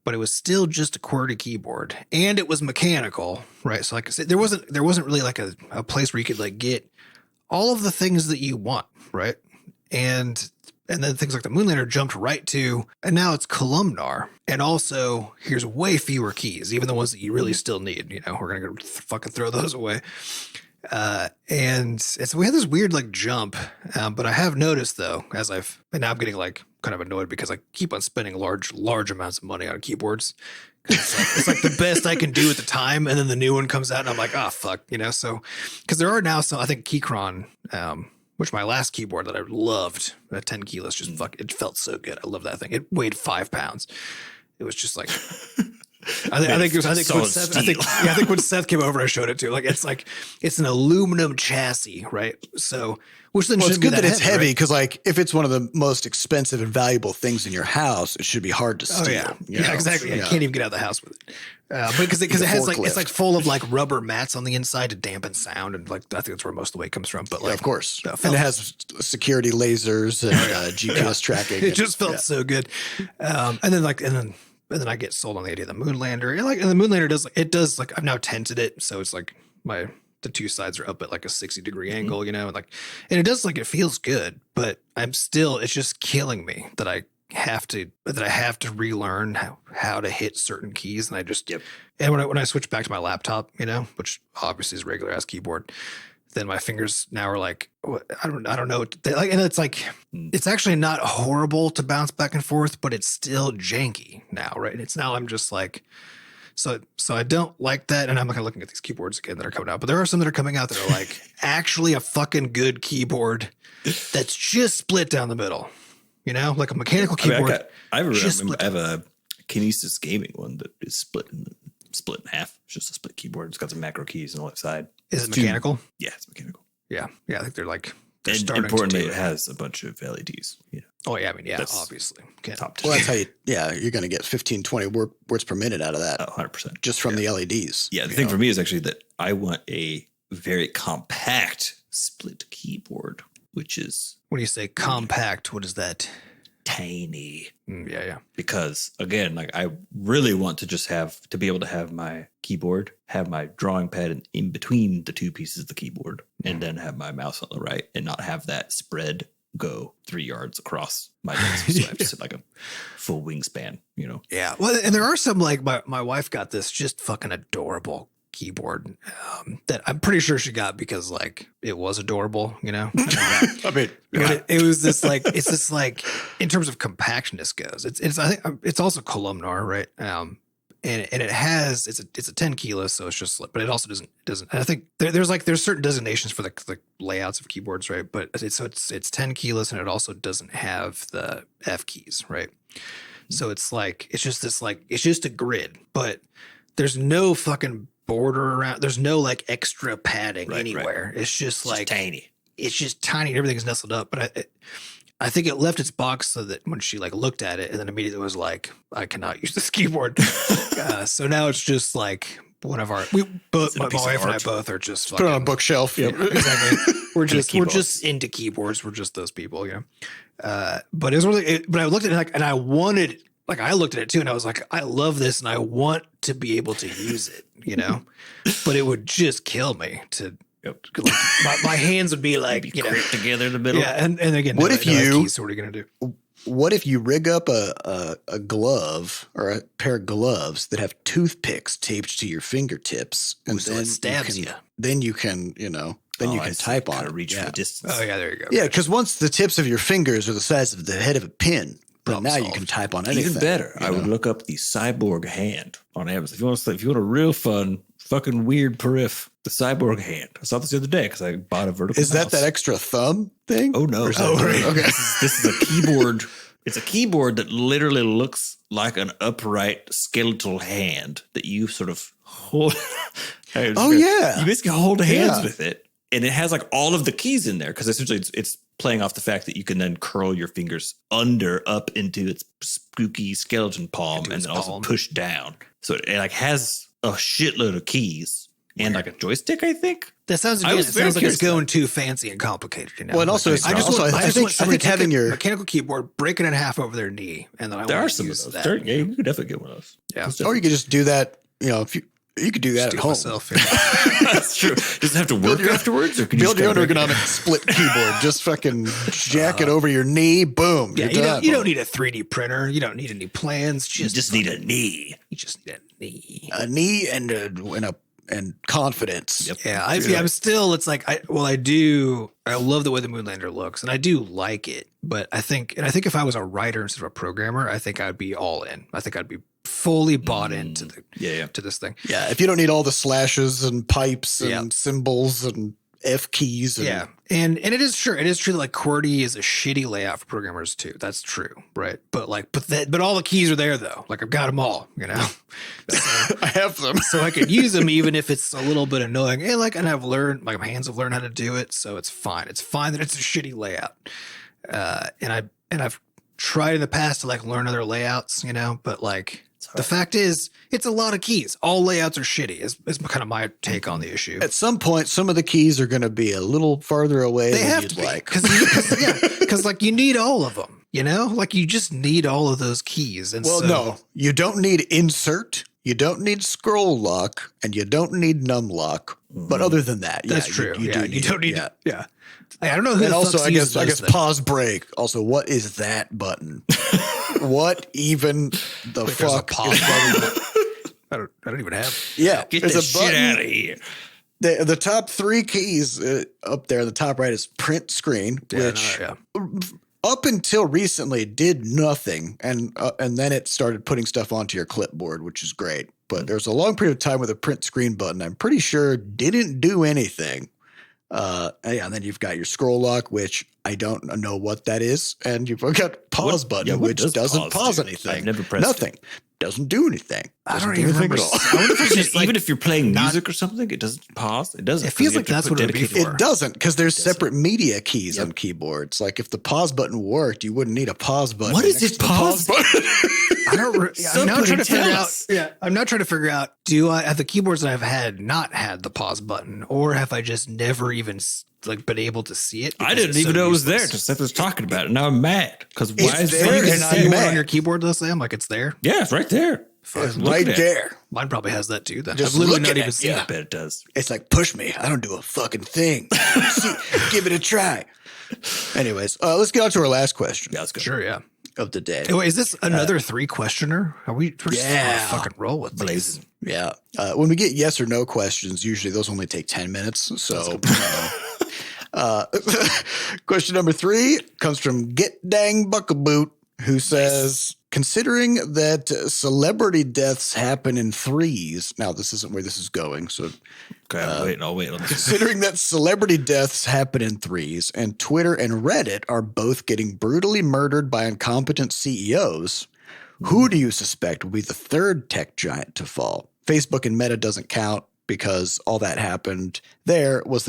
But it was still just a QWERTY keyboard and it was mechanical, right? So like I said, there wasn't really like a place where you could like get all of the things that you want, right? And And then things like the Moonlander jumped right to, and now it's columnar. And also, here's way fewer keys, even the ones that you really still need. You know, we're going to fucking throw those away. And so we had this weird like jump. But I have noticed though, and now I'm getting like kind of annoyed because I keep on spending large amounts of money on keyboards. It's like the best I can do at the time. And then the new one comes out and I'm like, oh, fuck, you know? So, because there are now some, I think Keychron, which my last keyboard that I loved, 10 keyless, just it felt so good. I love that thing. It weighed 5 pounds. It was just like, I think when Seth came over, I showed it to. Like it's an aluminum chassis, right? So, which then it's good that it's heavy right? because, like, if it's one of the most expensive and valuable things in your house, it should be hard to steal. Oh yeah, exactly. Yeah. You can't even get out of the house with it. But because it has like it's like full of like rubber mats on the inside to dampen sound, and like I think that's where most of the weight comes from. But like, of course, and it has security lasers and GPS tracking. It just felt so good. And then I get sold on the idea of the Moonlander. And the Moonlander does I've now tented it, so it's like the two sides are up at like a 60-degree angle, you know, and it does it feels good, but it's just killing me that I have to relearn how to hit certain keys, and I just and when I switch back to my laptop, you know, which obviously is a regular ass keyboard, then my fingers now are like, I don't know. And it's like, it's actually not horrible to bounce back and forth, but it's still janky now, right? And it's now I'm just like, so I don't like that. And I'm kind of looking at these keyboards again that are coming out, but there are some that are coming out that are like actually a fucking good keyboard that's just split down the middle, you know, like a mechanical keyboard. I have a Kinesis gaming one that is split in half. It's just a split keyboard. It's got some macro keys on the left side. Is it mechanical? Yeah, it's mechanical. Yeah. I think they're starting. Importantly, it has a bunch of LEDs. You know. Oh yeah, I mean, that's obviously top 10. Well, that's how you're going to get 15, 20 words per minute out of that. 100%. Just from the LEDs. Yeah, the thing for me is actually that I want a very compact split keyboard, which is when you say compact, what is that? Tiny. Yeah. Because again, like I really want to just to be able to have my keyboard, have my drawing pad in between the two pieces of the keyboard, and then have my mouse on the right, and not have that spread go 3 yards across my desk. So I have to sit like a full wingspan, you know? Yeah. Well, and there are some like my wife got this just fucking adorable keyboard that I'm pretty sure she got because like it was adorable, you know. I mean, it was this like in terms of compactness goes, I think it's also columnar, right? And it has it's a 10 keyless, so it's just but it also doesn't. And I think there's certain designations for the layouts of keyboards, right? But it's 10 keyless, and it also doesn't have the F keys, right? So it's just a grid, but there's no fucking border around. There's no like extra padding anywhere. Right. It's just tiny. It's just tiny. And everything's nestled up. But I think it left its box so that when she like looked at it, and then immediately was like, I cannot use this keyboard. So now it's just like one of my wife and I both are just put it on a bookshelf. Yep, exactly. We're just into keyboards. We're just those people, you know. But it was really. But I looked at it and I wanted. Like I looked at it too, and I was like, I love this, and I want to be able to use it, you know. But it would just kill me to. Like, my hands would be like together in the middle. Yeah, and again, what if you? So what are you gonna do? What if you rig up a glove or a pair of gloves that have toothpicks taped to your fingertips, and so then it stabs you? Then you can, you know. Then you can type on it. Reach for distance. Oh yeah, there you go. Yeah, because once the tips of your fingers are the size of the head of a pin. But now you can type on anything. Even better, I would look up the cyborg hand on Amazon. If you want a real fun, fucking weird periph, the cyborg hand. I saw this the other day because I bought a vertical mouse. Is that extra thumb thing? Oh no! Okay. This is a keyboard. It's a keyboard that literally looks like an upright skeletal hand that you sort of hold. You basically hold hands with it, and it has like all of the keys in there because essentially it's playing off the fact that you can then curl your fingers up into its spooky skeleton palm and then also push down. So it like has a shitload of keys and like a joystick, I think. That sounds like it's going too fancy and complicated, you know. Well, and also, I think having your mechanical keyboard, break it in half over their knee, and then there are some of those. Yeah, you could definitely get one of those. Yeah, or you could just do that. You know, You could do that at home. Myself, That's true. Does it have to work afterwards, or can you Build your own just ergonomic split keyboard. Just fucking jack it over your knee. Boom. Yeah, you're done. you don't need a 3D printer. You don't need any plans. You just need a knee. You just need a knee. A knee and confidence. Yep. Yeah, I'm still. It's like I love the way the Moonlander looks, and I do like it. But I think if I was a writer instead of a programmer, I think I'd be all in. I think I'd be fully bought into to this thing. Yeah, if you don't need all the slashes and pipes and symbols and F keys. And, and it is true that like QWERTY is a shitty layout for programmers too. That's true, right? But but all the keys are there though. Like I've got them all, you know. So, I have them, so I could use them even if it's a little bit annoying. And I've learned, my hands have learned how to do it, so it's fine. It's fine that it's a shitty layout. And I've tried in the past to like learn other layouts, you know, but like. The fact is, it's a lot of keys. All layouts are shitty. Is kind of my take on the issue. At some point, some of the keys are going to be a little farther away than you'd like. Because like you need all of them. You know, like you just need all of those keys. And no, you don't need insert. You don't need scroll lock, and you don't need num lock. But other than that, that's true. You don't need. Yeah. I don't know who. And also, I guess things. pause break. Also, what is that button? What even the fuck is that? I don't even have. Yeah, Get this shit out of here. The top three keys up there, the top right is print screen, which up until recently did nothing, and then it started putting stuff onto your clipboard, which is great. But there's a long period of time with a print screen button, I'm pretty sure didn't do anything. And then you've got your scroll lock, which I don't know what that is, and you've got pause button, which doesn't pause anything. I've never pressed nothing. Doesn't do anything. I don't even remember. at all. I wonder if it's just even if you're playing music or something, it doesn't pause. It doesn't. It feels like that's what it would be for. It doesn't, because there's separate media keys on keyboards. Like if the pause button worked, you wouldn't need a pause button. What is it? Pause button? I don't. I'm now trying to figure out. Yeah, I'm now trying to figure out. Do I have the keyboards that I've had not had the pause button, or have I just never even like been able to see it? I didn't even know it was there until Seth was talking about it. Now I'm mad because why is there? You can And see I'm one on mad. your keyboard though, Sam? Like it's there. Yeah, it's right there. It's right there. Mine probably has that too. Then Just I've literally looking not even at seen you. I it. bet it does. It's like, push me. I don't do a fucking thing. Give it a try. Anyways, let's get on to our last question Yeah, let's go. Sure, yeah. of the day. Wait, is this another 3-questioner? Are we just gonna fucking roll with these? Blazing. Yeah. When we get yes or no questions, usually those only take 10 minutes. So, question number 3 comes from Getdang Bukkaboot, who says, considering that celebrity deaths happen in threes. Now, this isn't where this is going. So, Okay, I'll wait on this. considering that celebrity deaths happen in threes and Twitter and Reddit are both getting brutally murdered by incompetent CEOs, who do you suspect will be the third tech giant to fall? Facebook and Meta doesn't count because all that happened there was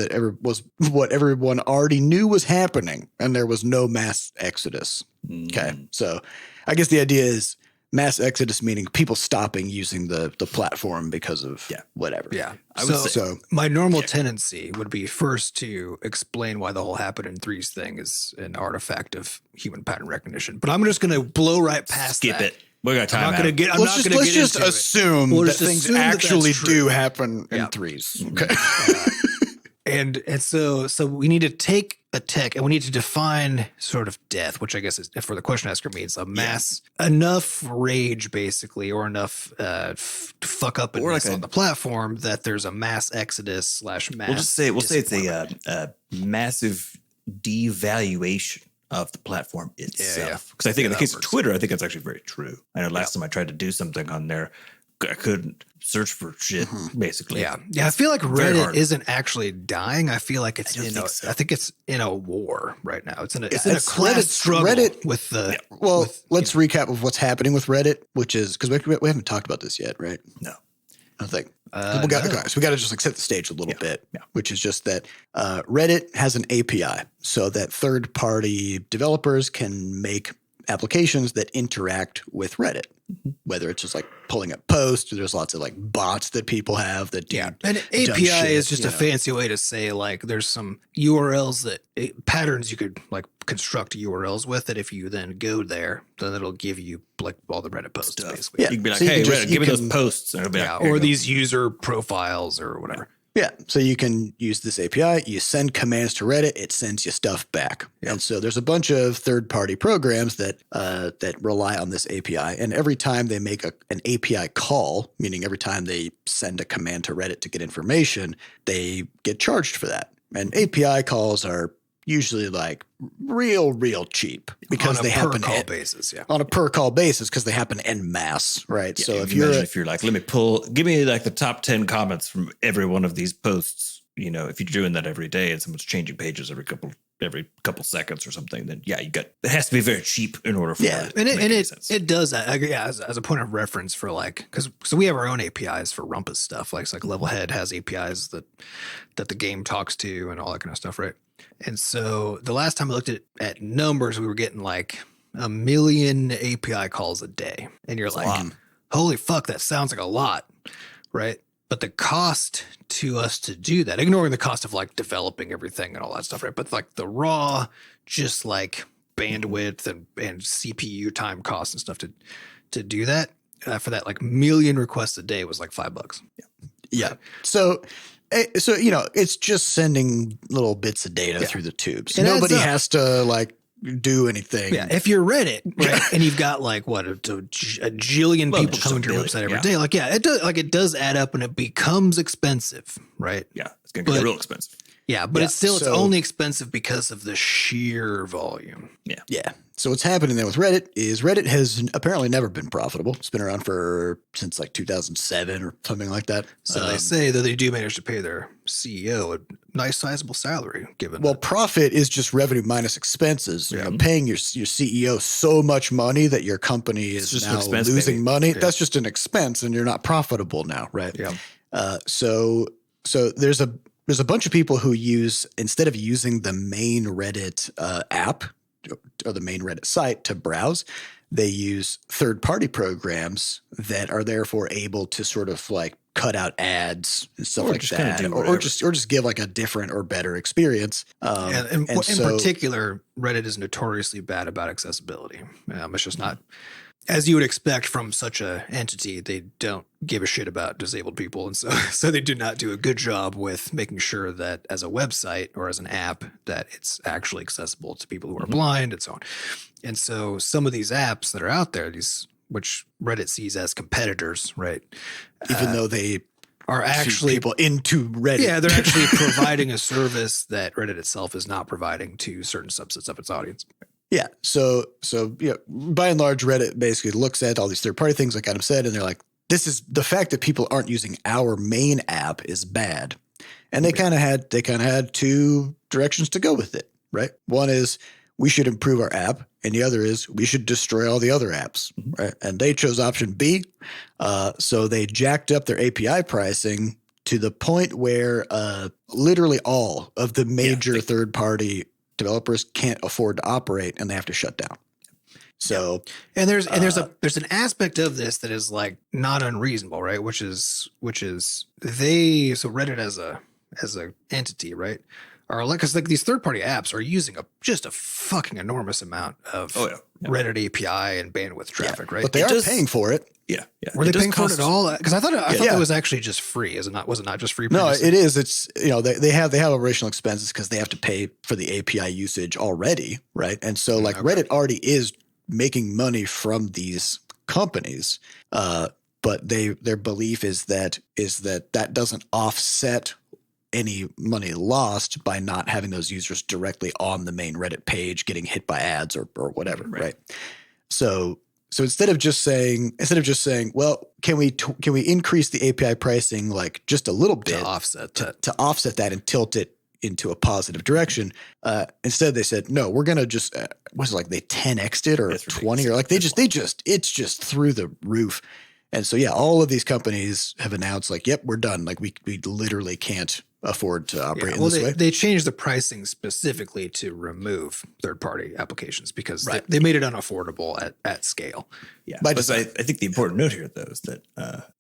what everyone already knew was happening, and there was no mass exodus. Okay, so I guess the idea is mass exodus meaning people stopping using the platform because of whatever. Yeah. I would say So my normal tendency would be first to explain why the whole happen in threes thing is an artifact of human pattern recognition. But I'm just going to blow right past skip that. it. We got time. I'm not going to get. let's just assume We'll that just things assume that actually that's true. do happen in threes. Okay. And so we need to take a tech and we need to define sort of death, which I guess is, for the question asker, means a mass enough rage basically, or enough fuck up Or like on the platform that there's a mass exodus / mass. We'll say it's a massive devaluation of the platform itself. Because I think in the case of Twitter, I think that's actually very true. I know last time I tried to do something on there, I couldn't search for shit, basically. Yeah. I feel like Reddit isn't actually dying. I feel like it's I think it's in a war right now. It's in a class struggle with the. Well, let's recap of what's happening with Reddit, which is because we haven't talked about this yet, right? No. I think we got to just set the stage a little bit, which is just that Reddit has an API so that third-party developers can make applications that interact with Reddit. whether it's just like pulling up posts, or there's lots of like bots that people have that do. Yeah. And API is just a fancy way to say like there's some URLs patterns you could like construct URLs with that if you then go there, then it'll give you like all the Reddit posts basically. Yeah. You can be like, hey, Reddit, give me those posts. And it'll be like, or these user profiles or whatever. Yeah. So you can use this API, you send commands to Reddit, it sends you stuff back. Yep. And so there's a bunch of third-party programs that rely on this API. And every time they make an API call, meaning every time they send a command to Reddit to get information, they get charged for that. And API calls are usually like real cheap because they happen on a per call basis. Yeah. On a per call basis because they happen en masse, right? Yeah, so if you're like, give me like the top 10 comments from every one of these posts, if you're doing that every day and someone's changing pages every couple seconds or something, then it has to be very cheap in order for that. And it does as a point of reference for like, so we have our own APIs for Rumpus stuff. Like Levelhead has APIs that the game talks to and all that kind of stuff, right? And so the last time I looked at numbers, we were getting like 1 million API calls a day. And you're like, holy fuck, that sounds like a lot, right? But the cost to us to do that, ignoring the cost of like developing everything and all that stuff, right? But like the raw, just like bandwidth and CPU time costs and stuff to do that for that like 1 million requests a day was like $5. Yeah. Right? So it's just sending little bits of data through the tubes. Nobody has to like do anything. Yeah. If you're Reddit, right, and you've got like a jillion people coming to your website every day, like it does add up and it becomes expensive, right? Yeah, it's gonna get real expensive. Yeah, but it's only expensive because of the sheer volume. Yeah. Yeah. So what's happening then with Reddit is Reddit has apparently never been profitable. It's been around since like 2007 or something like that. So they say that they do manage to pay their CEO a nice sizable salary given. Well, profit is just revenue minus expenses. Yeah. Paying your CEO so much money that your company is now losing money. Yeah. That's just an expense and you're not profitable now, right? Yeah. So there's a bunch of people who instead of using the main Reddit app or the main Reddit site to browse, they use third-party programs that are therefore able to sort of like cut out ads and stuff like that, or just give like a different or better experience. In particular, Reddit is notoriously bad about accessibility. It's just not. As you would expect from such a entity, they don't give a shit about disabled people. And so they do not do a good job with making sure that as a website or as an app that it's actually accessible to people who are blind and so on. And so some of these apps that are out there, which Reddit sees as competitors, right? Even though they are actually people into Reddit. Yeah, they're actually providing a service that Reddit itself is not providing to certain subsets of its audience. Yeah. So by and large, Reddit basically looks at all these third-party things, like Adam said, and they're like, this is the fact that people aren't using our main app is bad. And they kind of had two directions to go with it, right? One is we should improve our app, and the other is we should destroy all the other apps, right? And they chose option B. So they jacked up their API pricing to the point where literally all of the major third-party developers can't afford to operate and they have to shut down. So, and there's an aspect of this that is like not unreasonable, right? Which is Reddit as a entity, right? Are like, because like these third party apps are using just a fucking enormous amount of Reddit API and bandwidth traffic, right? But they are paying for it. Yeah. Were they paying for it at all? Because I thought it was actually just free. Was it not just free? Previously? No, it is. It's they have operational expenses because they have to pay for the API usage already, right? And so like Reddit already is making money from these companies, but their belief is that doesn't offset any money lost by not having those users directly on the main Reddit page getting hit by ads or whatever, right? So instead of just saying, well, can we increase the API pricing like just a little bit to offset that and tilt it into a positive direction? Instead, they said, no, we're gonna just was it like they 10x'd it or 20 or like it's just through the roof. And so, yeah, all of these companies have announced like, yep, we're done. Like we literally can't afford to operate in this way. They changed the pricing specifically to remove third-party applications because Right. they made it unaffordable at scale. Yeah. But I think the important note here, though, is that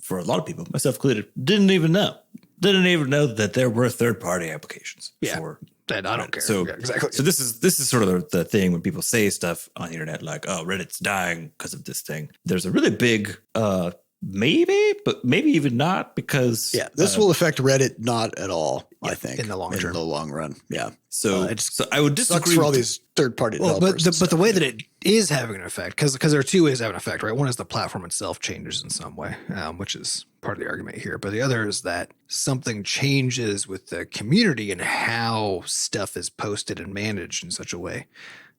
for a lot of people, myself included, didn't even know that there were third-party applications. Yeah. That I don't care. So exactly. So this is sort of the thing when people say stuff on the internet like, oh, Reddit's dying because of this thing. There's a really big maybe, but maybe even not, because this will affect Reddit not at all, I think. In the long term. In the long run. Yeah. So I would disagree sucks for all these third-party developers. But the way that it is having an effect, because there are two ways to have an effect, right? One is the platform itself changes in some way, which is part of the argument here. But the other is that something changes with the community and how stuff is posted and managed in such a way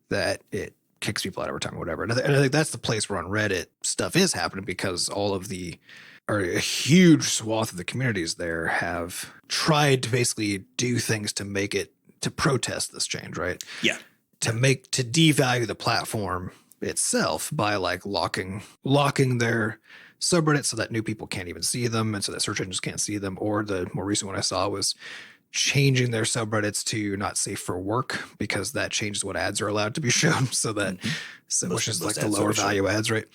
that it kicks people out every time or whatever. And I think that's the place where on Reddit stuff is happening, because a huge swath of the communities there have tried to basically do things to protest this change, right? Yeah. To devalue the platform itself by like locking their subreddits so that new people can't even see them, and so that search engines can't see them. Or the more recent one I saw was changing their subreddits to not safe for work, because that changes what ads are allowed to be shown, so that which is like the lower value ads, right?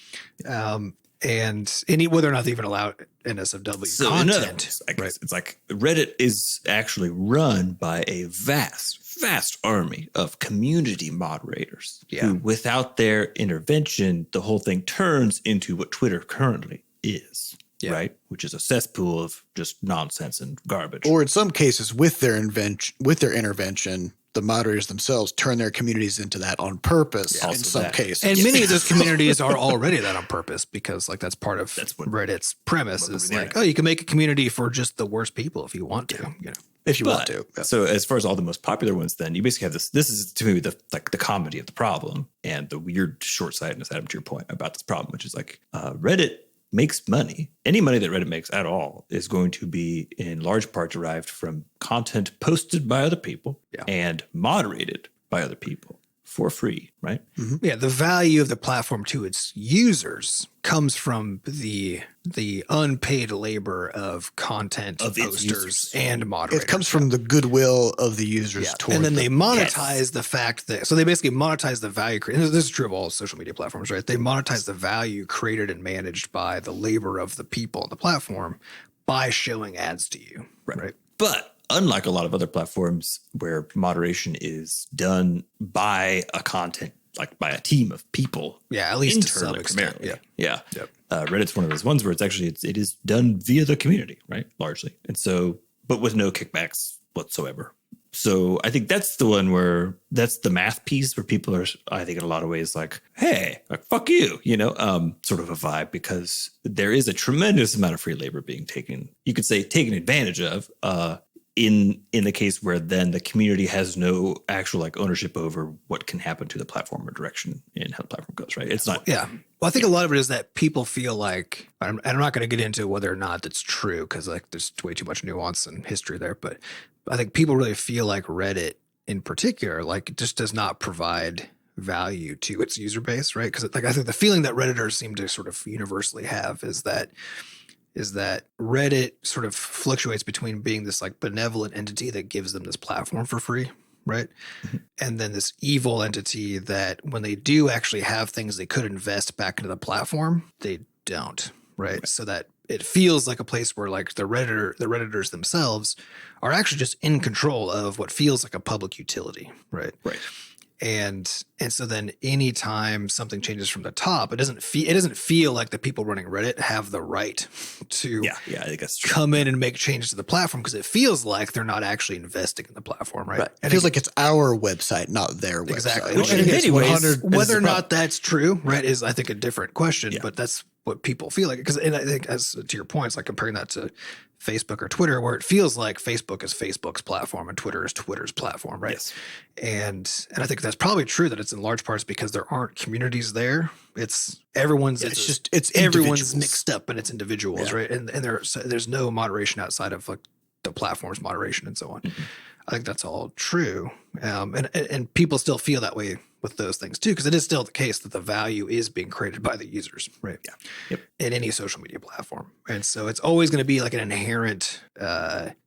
And whether or not they even allow NSFW content. Right? It's like Reddit is actually run by a vast army of community moderators. Yeah. Who, without their intervention, the whole thing turns into what Twitter currently is. Yeah. Right, which is a cesspool of just nonsense and garbage. Or in some cases, with their intervention, the moderators themselves turn their communities into that on purpose. In some cases, and many of those communities are already that on purpose, because like that's what Reddit's premise is. Like, oh, you can make a community for just the worst people if you want to. You know, if you want to. Yeah. So as far as all the most popular ones, then you basically have this. This is to me the comedy of the problem and the weird short-sightedness, Adam, to your point about this problem, which is like Reddit makes money. Any money that Reddit makes at all is going to be in large part derived from content posted by other people and moderated by other people for free, right? Mm-hmm. Yeah, the value of the platform to its users comes from the unpaid labor of content of posters and moderators. It comes from the goodwill of the users toward and then they monetize the fact that, so they basically monetize the value created. This is true of all social media platforms, right? They monetize the value created and managed by the labor of the people on the platform by showing ads to you, right? But unlike a lot of other platforms where moderation is done by by a team of people, at least to some extent, extent, Reddit's one of those ones where it is done via the community, right, largely, and so but with no kickbacks whatsoever. So I think that's the one where that's the math piece where people are, I think, in a lot of ways like, hey, like, fuck you, sort of a vibe, because there is a tremendous amount of free labor being taken advantage of. In the case where then the community has no actual ownership over what can happen to the platform or direction in how the platform goes, right? It's not. Yeah. Well, I think a lot of it is that people feel like, and I'm not going to get into whether or not that's true, because there's way too much nuance and history there, but I think people really feel like Reddit in particular, just does not provide value to its user base, right? Because I think the feeling that Redditors seem to sort of universally have is that Reddit sort of fluctuates between being this benevolent entity that gives them this platform for free, right? Mm-hmm. And then this evil entity that when they do actually have things they could invest back into the platform, they don't, right? So that it feels like a place where the Redditors themselves are actually just in control of what feels like a public utility, right? Right. And so then anytime something changes from the top, it doesn't feel like the people running Reddit have the right to I think that's true. Come in and make changes to the platform, because it feels like they're not actually investing in the platform, right? It feels like it's our website, not their exactly. website. Which in many ways, whether or not that's true, right, is I think a different question, but that's what people feel like. And I think, as to your point, it's like comparing that to Facebook or Twitter, where it feels like Facebook is Facebook's platform and Twitter is Twitter's platform, right? Yes. And I think that's probably true, that it's in large parts because there aren't communities there. It's everyone's mixed up and it's individuals, right? And there's no moderation outside of the platform's moderation and so on. Mm-hmm. I think that's all true. And people still feel that way with those things too, because it is still the case that the value is being created by the users, right? Yeah. Yep. In any social media platform. And so it's always going to be like an inherent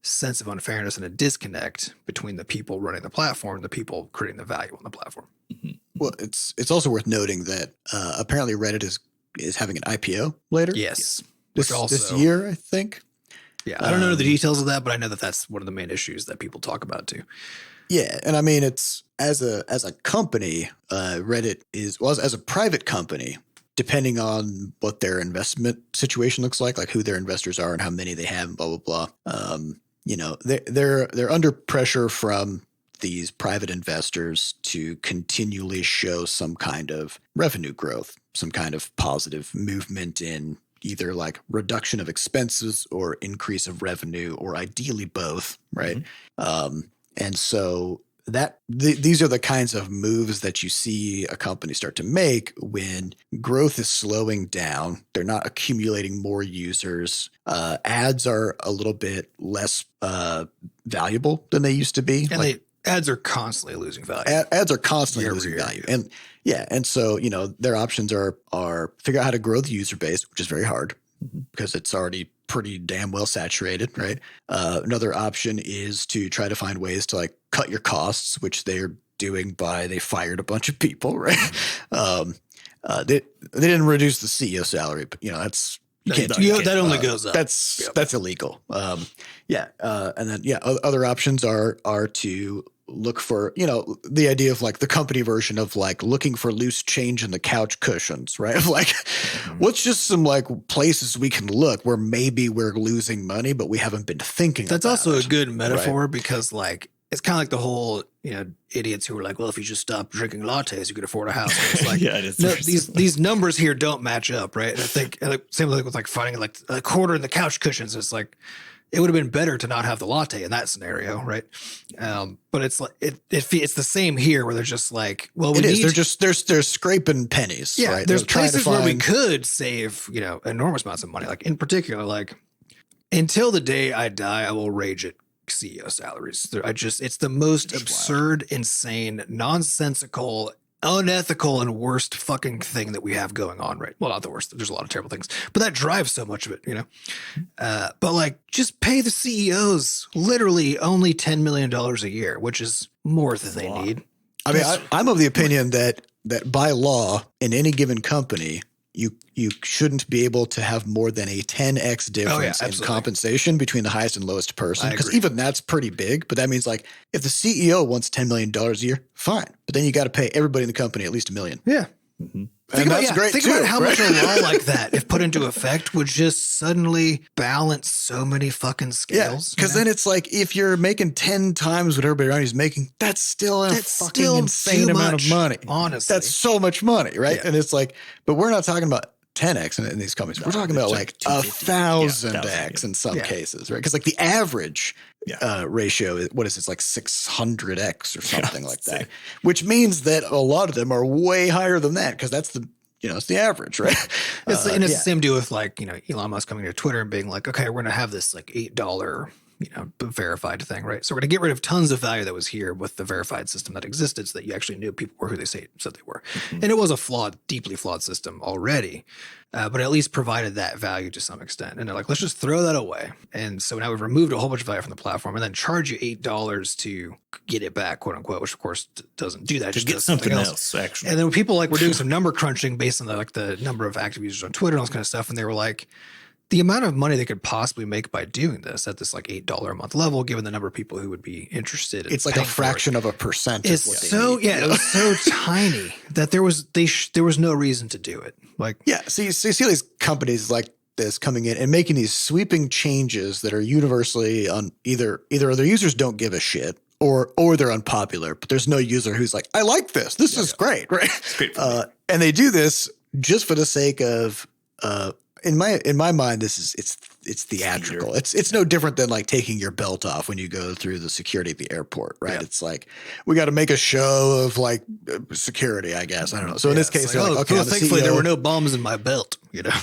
sense of unfairness and a disconnect between the people running the platform and the people creating the value on the platform. Mm-hmm. Well, it's also worth noting that apparently Reddit is having an IPO later. Yes. This year, I think. Yeah, I don't know the details of that, but I know that that's one of the main issues that people talk about too. Yeah, and I mean, it's as a company, Reddit is as a private company, depending on what their investment situation looks like who their investors are and how many they have, and blah blah blah. They're under pressure from these private investors to continually show some kind of revenue growth, some kind of positive movement in either like reduction of expenses or increase of revenue, or ideally both, right? Mm-hmm. And so these are the kinds of moves that you see a company start to make when growth is slowing down. They're not accumulating more users. Ads are a little bit less valuable than they used to be. And ads are constantly losing value. Ads are constantly losing value. And yeah. And so, their options are figure out how to grow the user base, which is very hard because it's already pretty damn well saturated, right? Another option is to try to find ways to like cut your costs, which they're doing they fired a bunch of people, right? They didn't reduce the CEO salary, but that's that only goes up. That's illegal. And then other options are to look for, the idea of like the company version of like looking for loose change in the couch cushions, right? Of like, what's just some like places we can look where maybe we're losing money, but we haven't been thinking. That's also a good metaphor, because like, it's kind of like the whole, idiots who are like, well, if you just stop drinking lattes, you could afford a house. And it's like, these numbers here don't match up, right? And I think same thing with like finding like a quarter in the couch cushions. It's like, it would have been better to not have the latte in that scenario, right? But it's like it's the same here, where they're just like, well, they're scraping pennies. Yeah, right? There's places where we could save, enormous amounts of money. Like in particular, like until the day I die, I will rage at CEO salaries. It's the most absurd, insane, nonsensical, unethical, and worst fucking thing that we have going on, right? Well, not the worst. There's a lot of terrible things, but that drives so much of it, But like, just pay the CEOs literally only $10 million a year, which is more than they need. I mean, I'm of the opinion that by law in any given company, you shouldn't be able to have more than a 10x difference in compensation between the highest and lowest person. Because even that's pretty big. But that means like if the CEO wants $10 million a year, fine. But then you got to pay everybody in the company at least $1 million. Yeah. Mm-hmm. Think about how much a law like that, if put into effect, would just suddenly balance so many fucking scales. Because then it's like if you're making 10 times what everybody around you is making, that's still a fucking insane amount of money. Honestly, that's so much money, right? Yeah. And it's like, but we're not talking about 10x in these companies. We're talking about like 1,000x in some cases, right? Because like the average ratio is, what is it? It's like 600x or something like that, which means that a lot of them are way higher than that, because that's the it's the average, right? It's the same deal with like Elon Musk coming to Twitter and being like, okay, we're gonna have this like $8 verified thing, right? So we're gonna get rid of tons of value that was here with the verified system that existed, so that you actually knew people were who they said they were. And it was a deeply flawed system already, but at least provided that value to some extent. And they're like, let's just throw that away. And so now we've removed a whole bunch of value from the platform and then charge you $8 to get it back, quote unquote, which of course doesn't do that. Just get something else, actually. And then people were doing some number crunching based on the number of active users on Twitter and all this kind of stuff. And they were like, the amount of money they could possibly make by doing this at this like $8 a month level, given the number of people who would be interested in it's like a fraction of a percent. It's it was so tiny that there was no reason to do it. Like, so you see these companies like this coming in and making these sweeping changes that are universally on either their users don't give a shit or they're unpopular, but there's no user who's like, I like this. This is great, right? It's great. And they do this just for the sake of in my mind, it's theatrical. It's no different than like taking your belt off when you go through the security at the airport, right? Yeah. It's like, we got to make a show of like security, I guess. I don't know. So in this case, like, okay, thankfully there were no bombs in my belt, yeah.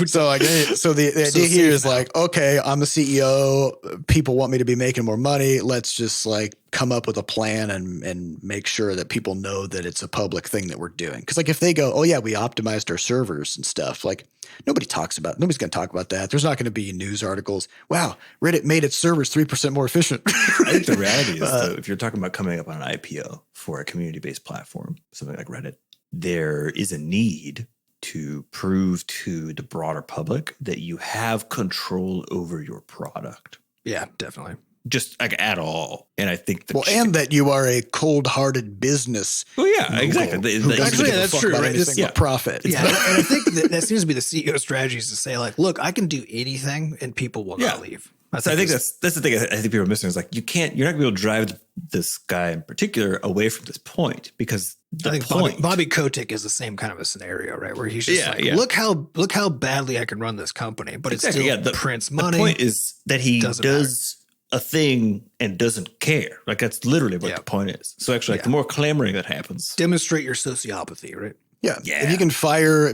So like, so the idea here is like, okay, I'm the CEO. People want me to be making more money. Let's just like come up with a plan and make sure that people know that it's a public thing that we're doing. Because like if they go, oh yeah, we optimized our servers and stuff, like nobody's going to talk about that. There's not going to be news articles. Wow, Reddit made its servers 3% more efficient. I think the reality is though, if you're talking about coming up on an IPO for a community-based platform, something like Reddit, there is a need to prove to the broader public that you have control over your product. Yeah, definitely. Just like at all. And I think and that you are a cold-hearted business. Well, yeah, exactly. Actually, that's true, right? But profit. Yeah, and I think that seems to be the CEO strategy is to say like, look, I can do anything and people will not leave. So I think that's the thing I think people are missing is like you're not gonna be able to drive this guy in particular away from this point because I think Bobby Kotick is the same kind of a scenario, right? Where he's just look how badly I can run this company, but it still prints money. The point is that he does a thing and doesn't care. Like that's literally what the point is. So actually, like the more clamoring that happens, demonstrate your sociopathy, right? Yeah. If you can fire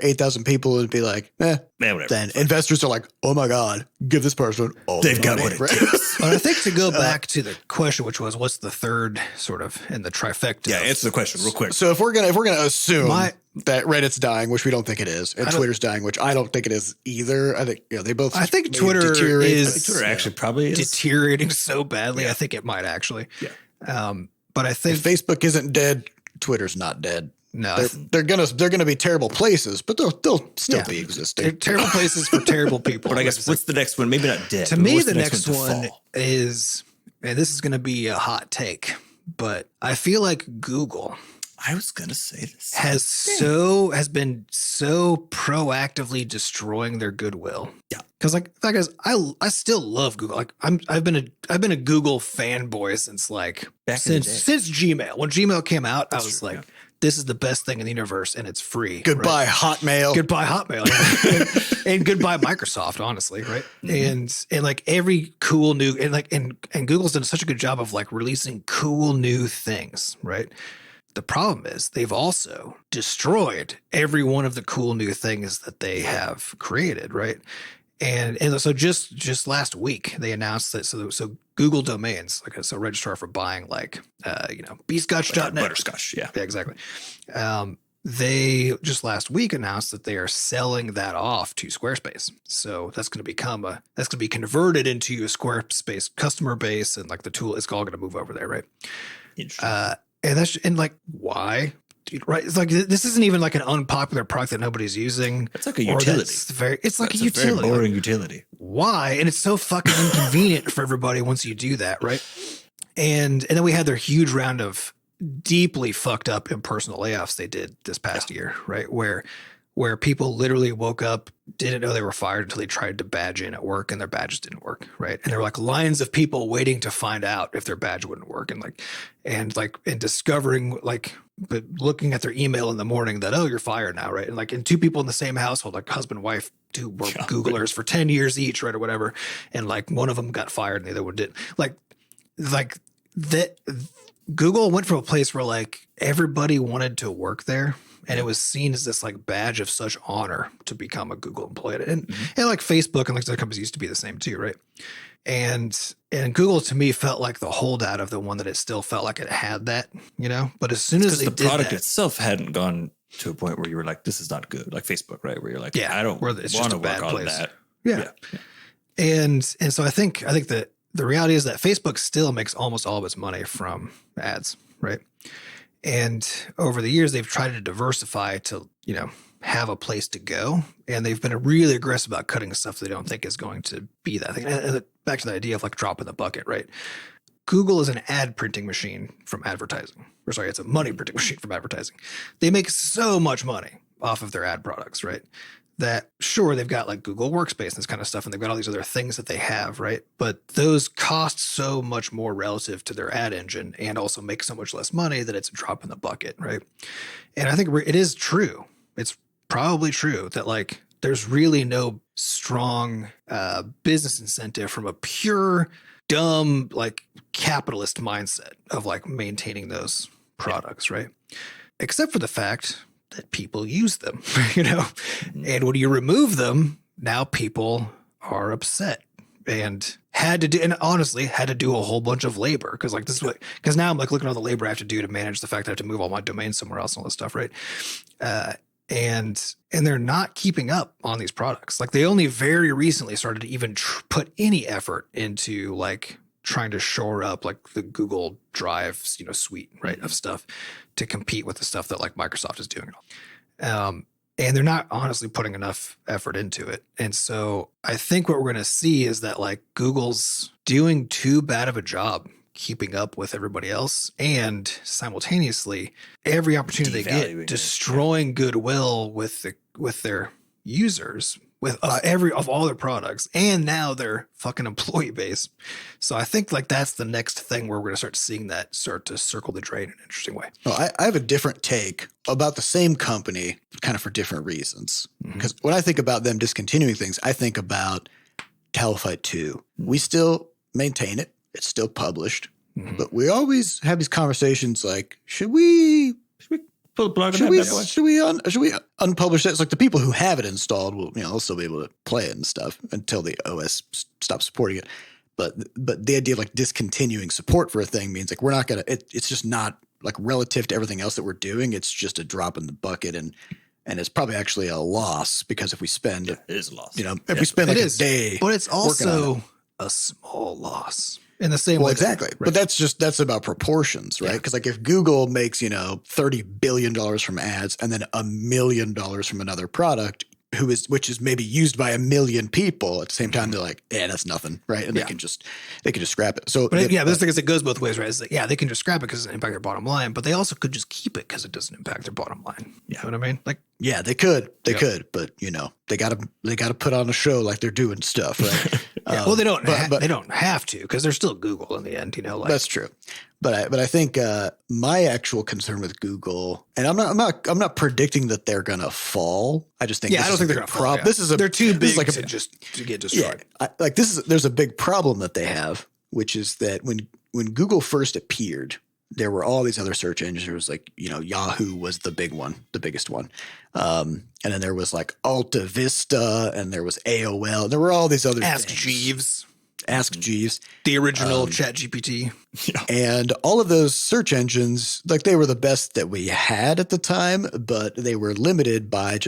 8,000 people and be like, whatever. Then investors are like, oh my God, give this person all they've got money, what it takes. But I think to go back to the question, which was, what's the third sort of in the trifecta? Yeah, answer the question real quick. So if we're gonna assume that Reddit's dying, which we don't think it is, and Twitter's dying, which I don't think it is either. I think they both. I think Twitter is Twitter actually probably is deteriorating so badly. I think it might actually. Yeah. But I think if Facebook isn't dead, Twitter's not dead. No, they're gonna be terrible places, but they'll still be existing. They're terrible places for terrible people. But I guess what's the next one? Maybe not dead. To me, the next one is, and this is going to be a hot take, but I feel like Google. I was gonna say this has been so proactively destroying their goodwill. Yeah, because like guys, I still love Google. Like I've been a Google fanboy since like since Gmail. When Gmail came out, I was like. Yeah. This is the best thing in the universe, and it's free. Goodbye, Hotmail. Goodbye, Hotmail. and goodbye, Microsoft, honestly, right? Mm-hmm. And like every cool new and Google's done such a good job of like releasing cool new things, right? The problem is they've also destroyed every one of the cool new things that they have created, right? And so just last week they announced that so Google domains, like a registrar for buying like Butterscotch.net. Butterscotch, yeah, exactly. They just last week announced that they are selling that off to Squarespace. So that's going to be converted into a Squarespace customer base, and like the tool is all going to move over there, right? Interesting. And like why? Dude, right? It's like this isn't even like an unpopular product that nobody's using. It's like a utility. It's like a utility. Very boring utility. Why? And it's so fucking inconvenient for everybody once you do that, right? And then we had their huge round of deeply fucked up impersonal layoffs they did this past year, right? Where people literally woke up, didn't know they were fired until they tried to badge in at work and their badges didn't work, right? And there were like lines of people waiting to find out if their badge wouldn't work and discovering but looking at their email in the morning that, oh, you're fired now, right? And two people in the same household, like husband and wife, who were Googlers for 10 years each, right, or whatever. And like one of them got fired and the other one didn't. Like that Google went from a place where like everybody wanted to work there. And it was seen as this like badge of such honor to become a Google employee. And like Facebook and like other companies used to be the same too, right? And Google to me felt like the holdout of the one that it still felt like it had that, But as soon as they the product itself hadn't gone to a point where you were like, this is not good, like Facebook, right? Where you're like, I don't want to work on that. Yeah. And so I think that the reality is that Facebook still makes almost all of its money from ads, right? And over the years, they've tried to diversify to, have a place to go. And they've been really aggressive about cutting stuff they don't think is going to be that thing. And back to the idea of like drop in the bucket, right? Google is an ad printing machine from advertising. It's a money printing machine from advertising. They make so much money off of their ad products, right? That sure, they've got like Google Workspace and this kind of stuff, and they've got all these other things that they have, right? But those cost so much more relative to their ad engine and also make so much less money that it's a drop in the bucket, right? And I think it is true. It's probably true that like there's really no strong business incentive from a pure, dumb, like capitalist mindset of like maintaining those products, right? Except for the fact that people use them, and when you remove them, now people are upset and had to do a whole bunch of labor. Cause like because now I'm like looking at all the labor I have to do to manage the fact that I have to move all my domains somewhere else and all this stuff. Right. And they're not keeping up on these products. Like they only very recently started to even put any effort into like trying to shore up like the Google Drive, suite, right, of stuff to compete with the stuff that like Microsoft is doing. And they're not honestly putting enough effort into it. And so I think what we're going to see is that like Google's doing too bad of a job keeping up with everybody else, and simultaneously every opportunity they get destroying goodwill with their users, with all their products, and now their fucking employee base. So I think like that's the next thing where we're going to start seeing that start to circle the drain in an interesting way. Well, I have a different take about the same company, kind of for different reasons. Because when I think about them discontinuing things, I think about Talify 2. We still maintain it. It's still published. But we always have these conversations like, should we pull the plug? Should we unpublish it? It's like the people who have it installed will, they'll still be able to play it and stuff until the OS stops supporting it. But the idea of like discontinuing support for a thing means like we're not gonna. It's just not like relative to everything else that we're doing. It's just a drop in the bucket, and it's probably actually a loss because if we spend, it is a loss. If we spend like a day, but it's also a small loss. In the same way. Exactly. Right. But that's about proportions, right? Because like if Google makes, $30 billion from ads and then $1 million from another product which is maybe used by 1 million people at the same time, they're like, that's nothing. Right. And they can just scrap it. So but this thing is it goes both ways, right? It's like, they can just scrap it because it doesn't impact their bottom line, but they also could just keep it because it doesn't impact their bottom line. You know what I mean? Like, yeah, they could, but they gotta put on a show like they're doing stuff, right? Well, they don't, they don't have to because they're still Google in the end, That's true. But I think my actual concern with Google, and I'm not predicting that they're gonna fall. I just think I don't think they're gonna fall. Yeah. They're too big to get destroyed. There's a big problem that they have, which is that when Google first appeared, there were all these other search engines. There was like Yahoo was the biggest one, and then there was like Alta Vista, and there was AOL. And there were all these other Ask Jeeves, the original ChatGPT, and all of those search engines, like they were the best that we had at the time, but they were limited by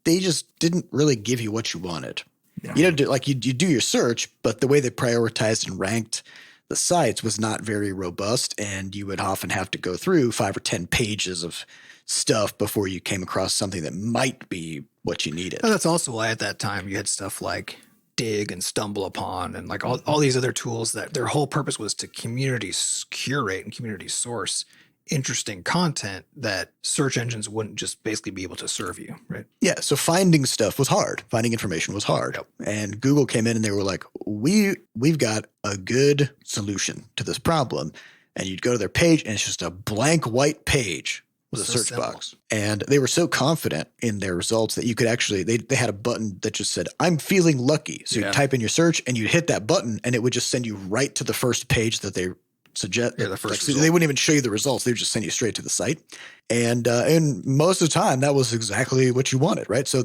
they just didn't really give you what you wanted. Yeah. You do your search, but the way they prioritized and ranked the sites was not very robust, and you would often have to go through 5 or 10 pages of stuff before you came across something that might be what you needed. And that's also why at that time you had stuff like Dig and Stumble Upon and like all these other tools that their whole purpose was to community curate and community source interesting content that search engines wouldn't just basically be able to serve you, right? Yeah, so finding stuff was hard. Finding information was hard. Yep. And Google came in and they were like, we've got a good solution to this problem. And you'd go to their page and it's just a blank white page with a search box. And they were so confident in their results that you could actually, they had a button that just said, I'm feeling lucky. So you type in your search and you hit that button and it would just send you right to the first page that they suggest. Yeah, the first so they wouldn't even show you the results. They would just send you straight to the site. And most of the time that was exactly what you wanted, right? So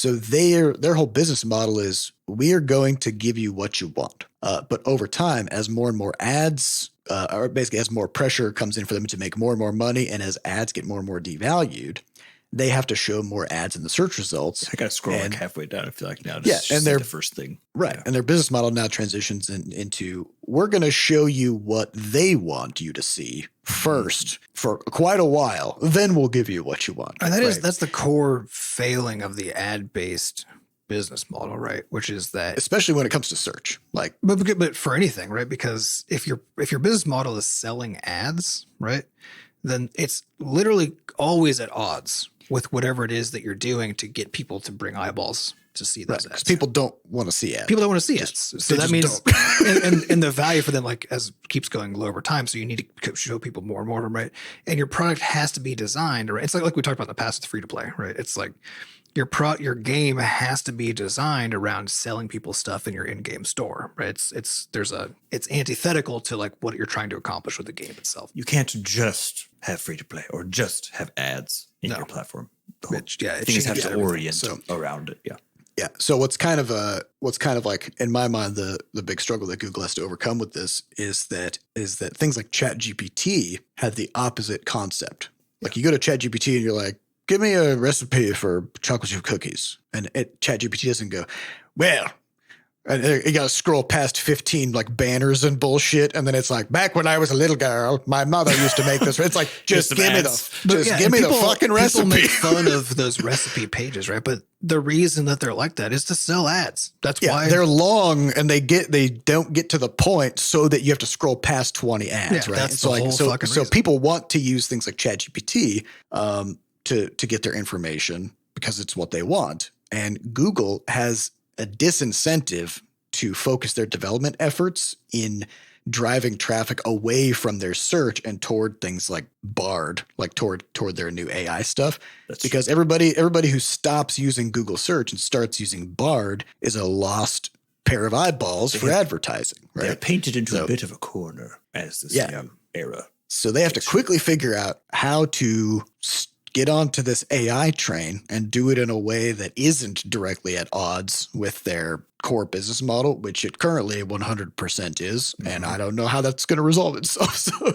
their whole business model is we are going to give you what you want. But over time, as more and more ads, or basically as more pressure comes in for them to make more and more money, and as ads get more and more devalued, they have to show more ads in the search results. I got to scroll like halfway down. I feel like now and they're the first thing. Right. Yeah. And their business model now transitions into we're going to show you what they want you to see first for quite a while. Then we'll give you what you want. And that's the core failing of the ad-based business model, right? Which is that, especially when it comes to search, but for anything, right? Because if your business model is selling ads, right, then it's literally always at odds with whatever it is that you're doing to get people to bring eyeballs to see those ads. People don't want to see ads. People don't want to see ads. So that means, and the value for them keeps going low over time. So you need to show people more and more of them, right? And your product has to be designed, right? It's like we talked about in the past with free to play, right? It's like your game has to be designed around selling people stuff in your in-game store, right? It's antithetical to like what you're trying to accomplish with the game itself. You can't just have free to play or just have ads in your platform. Things have to orient around it. Yeah. Yeah. So what's kind of like in my mind the big struggle that Google has to overcome with this is that things like ChatGPT have the opposite concept. Like you go to ChatGPT and you're like, give me a recipe for chocolate chip cookies, and ChatGPT doesn't go, well. And you got to scroll past 15 like banners and bullshit, and then it's like, back when I was a little girl, my mother used to make this. It's like, just give me the fucking recipe. People make fun of those recipe pages, right? But the reason that they're like that is to sell ads. That's why they're long and they don't get to the point, so that you have to scroll past 20 ads, right? That's the whole fucking reason. So people want to use things like ChatGPT to get their information because it's what they want, and Google has a disincentive to focus their development efforts in driving traffic away from their search and toward things like Bard, like toward their new AI stuff. That's because true. Everybody who stops using Google search and starts using Bard is a lost pair of eyeballs for advertising. Right? They're painted into a bit of a corner as this era. So they have to quickly figure out how to get onto this AI train and do it in a way that isn't directly at odds with their core business model, which it currently 100% is. Mm-hmm. And I don't know how that's going to resolve itself. So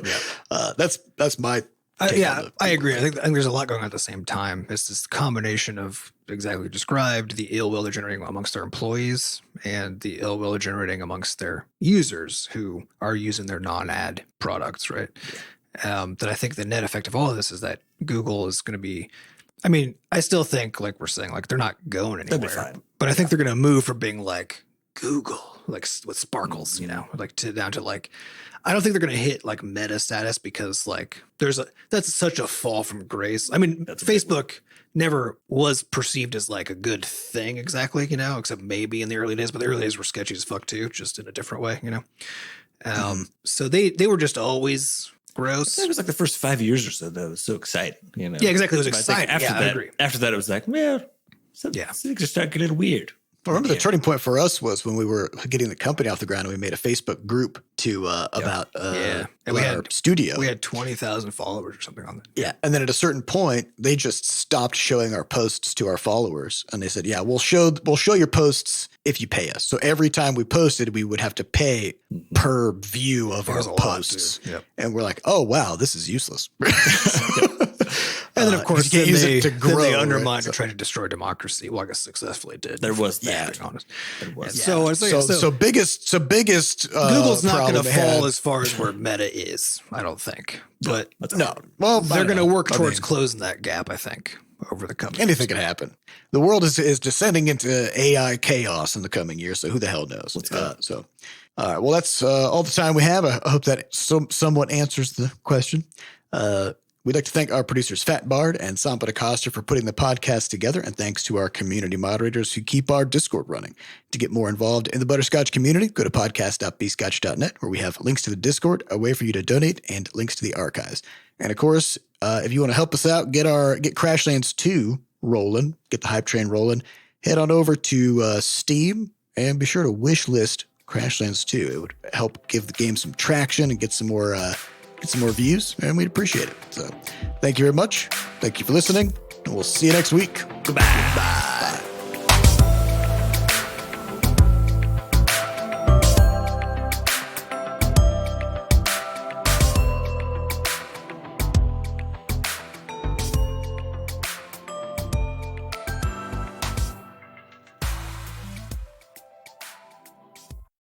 that's my take on it. I agree. I think there's a lot going on at the same time. It's this combination of exactly what you described, the ill will they're generating amongst their employees and the ill will they're generating amongst their users who are using their non-ad products, right? Yeah. That I think the net effect of all of this is that Google is going to be, I mean, I still think, like we're saying, like they're not going anywhere, but I think they're going to move from being like Google, like with sparkles, you know, like down to like, I don't think they're going to hit like meta status because like that's such a fall from grace. I mean, Facebook never was perceived as like a good thing exactly, you know, except maybe in the early days, but the early days were sketchy as fuck too, just in a different way, you know? So they were just always gross. It was like the first 5 years or so that was so exciting, you know. Yeah, exactly. It was exciting. After that, it was like, well, things are starting to get a little weird. I remember the turning point for us was when we were getting the company off the ground and we made a Facebook group about our studio. We had 20,000 followers or something on that. Yeah. And then at a certain point, they just stopped showing our posts to our followers. And they said, we'll show your posts if you pay us. So every time we posted, we would have to pay per view of our posts. Yep. And we're like, oh, wow, this is useless. And then, of course, they undermined and tried to destroy democracy. Well, I guess successfully did. There was that. Being honest. There was. So biggest Google's not going to fall as far as where Meta is, I don't think. But no. Well, they're going to work towards closing that gap, I think, over the coming years. Anything can happen. The world is descending into AI chaos in the coming years, so who the hell knows? So, all right. Well, that's all the time we have. I hope that somewhat answers the question. We'd like to thank our producers Fat Bard and Sampa DaCosta for putting the podcast together, and thanks to our community moderators who keep our Discord running. To get more involved in the Butterscotch community, go to podcast.bscotch.net, where we have links to the Discord, a way for you to donate, and links to the archives. And of course, if you want to help us out, get Crashlands 2 rolling, get the hype train rolling, head on over to Steam and be sure to wish list Crashlands 2. It would help give the game some traction and get some more views, and we'd appreciate it. So thank you very much. Thank you for listening, and we'll see you next week. Goodbye. Bye.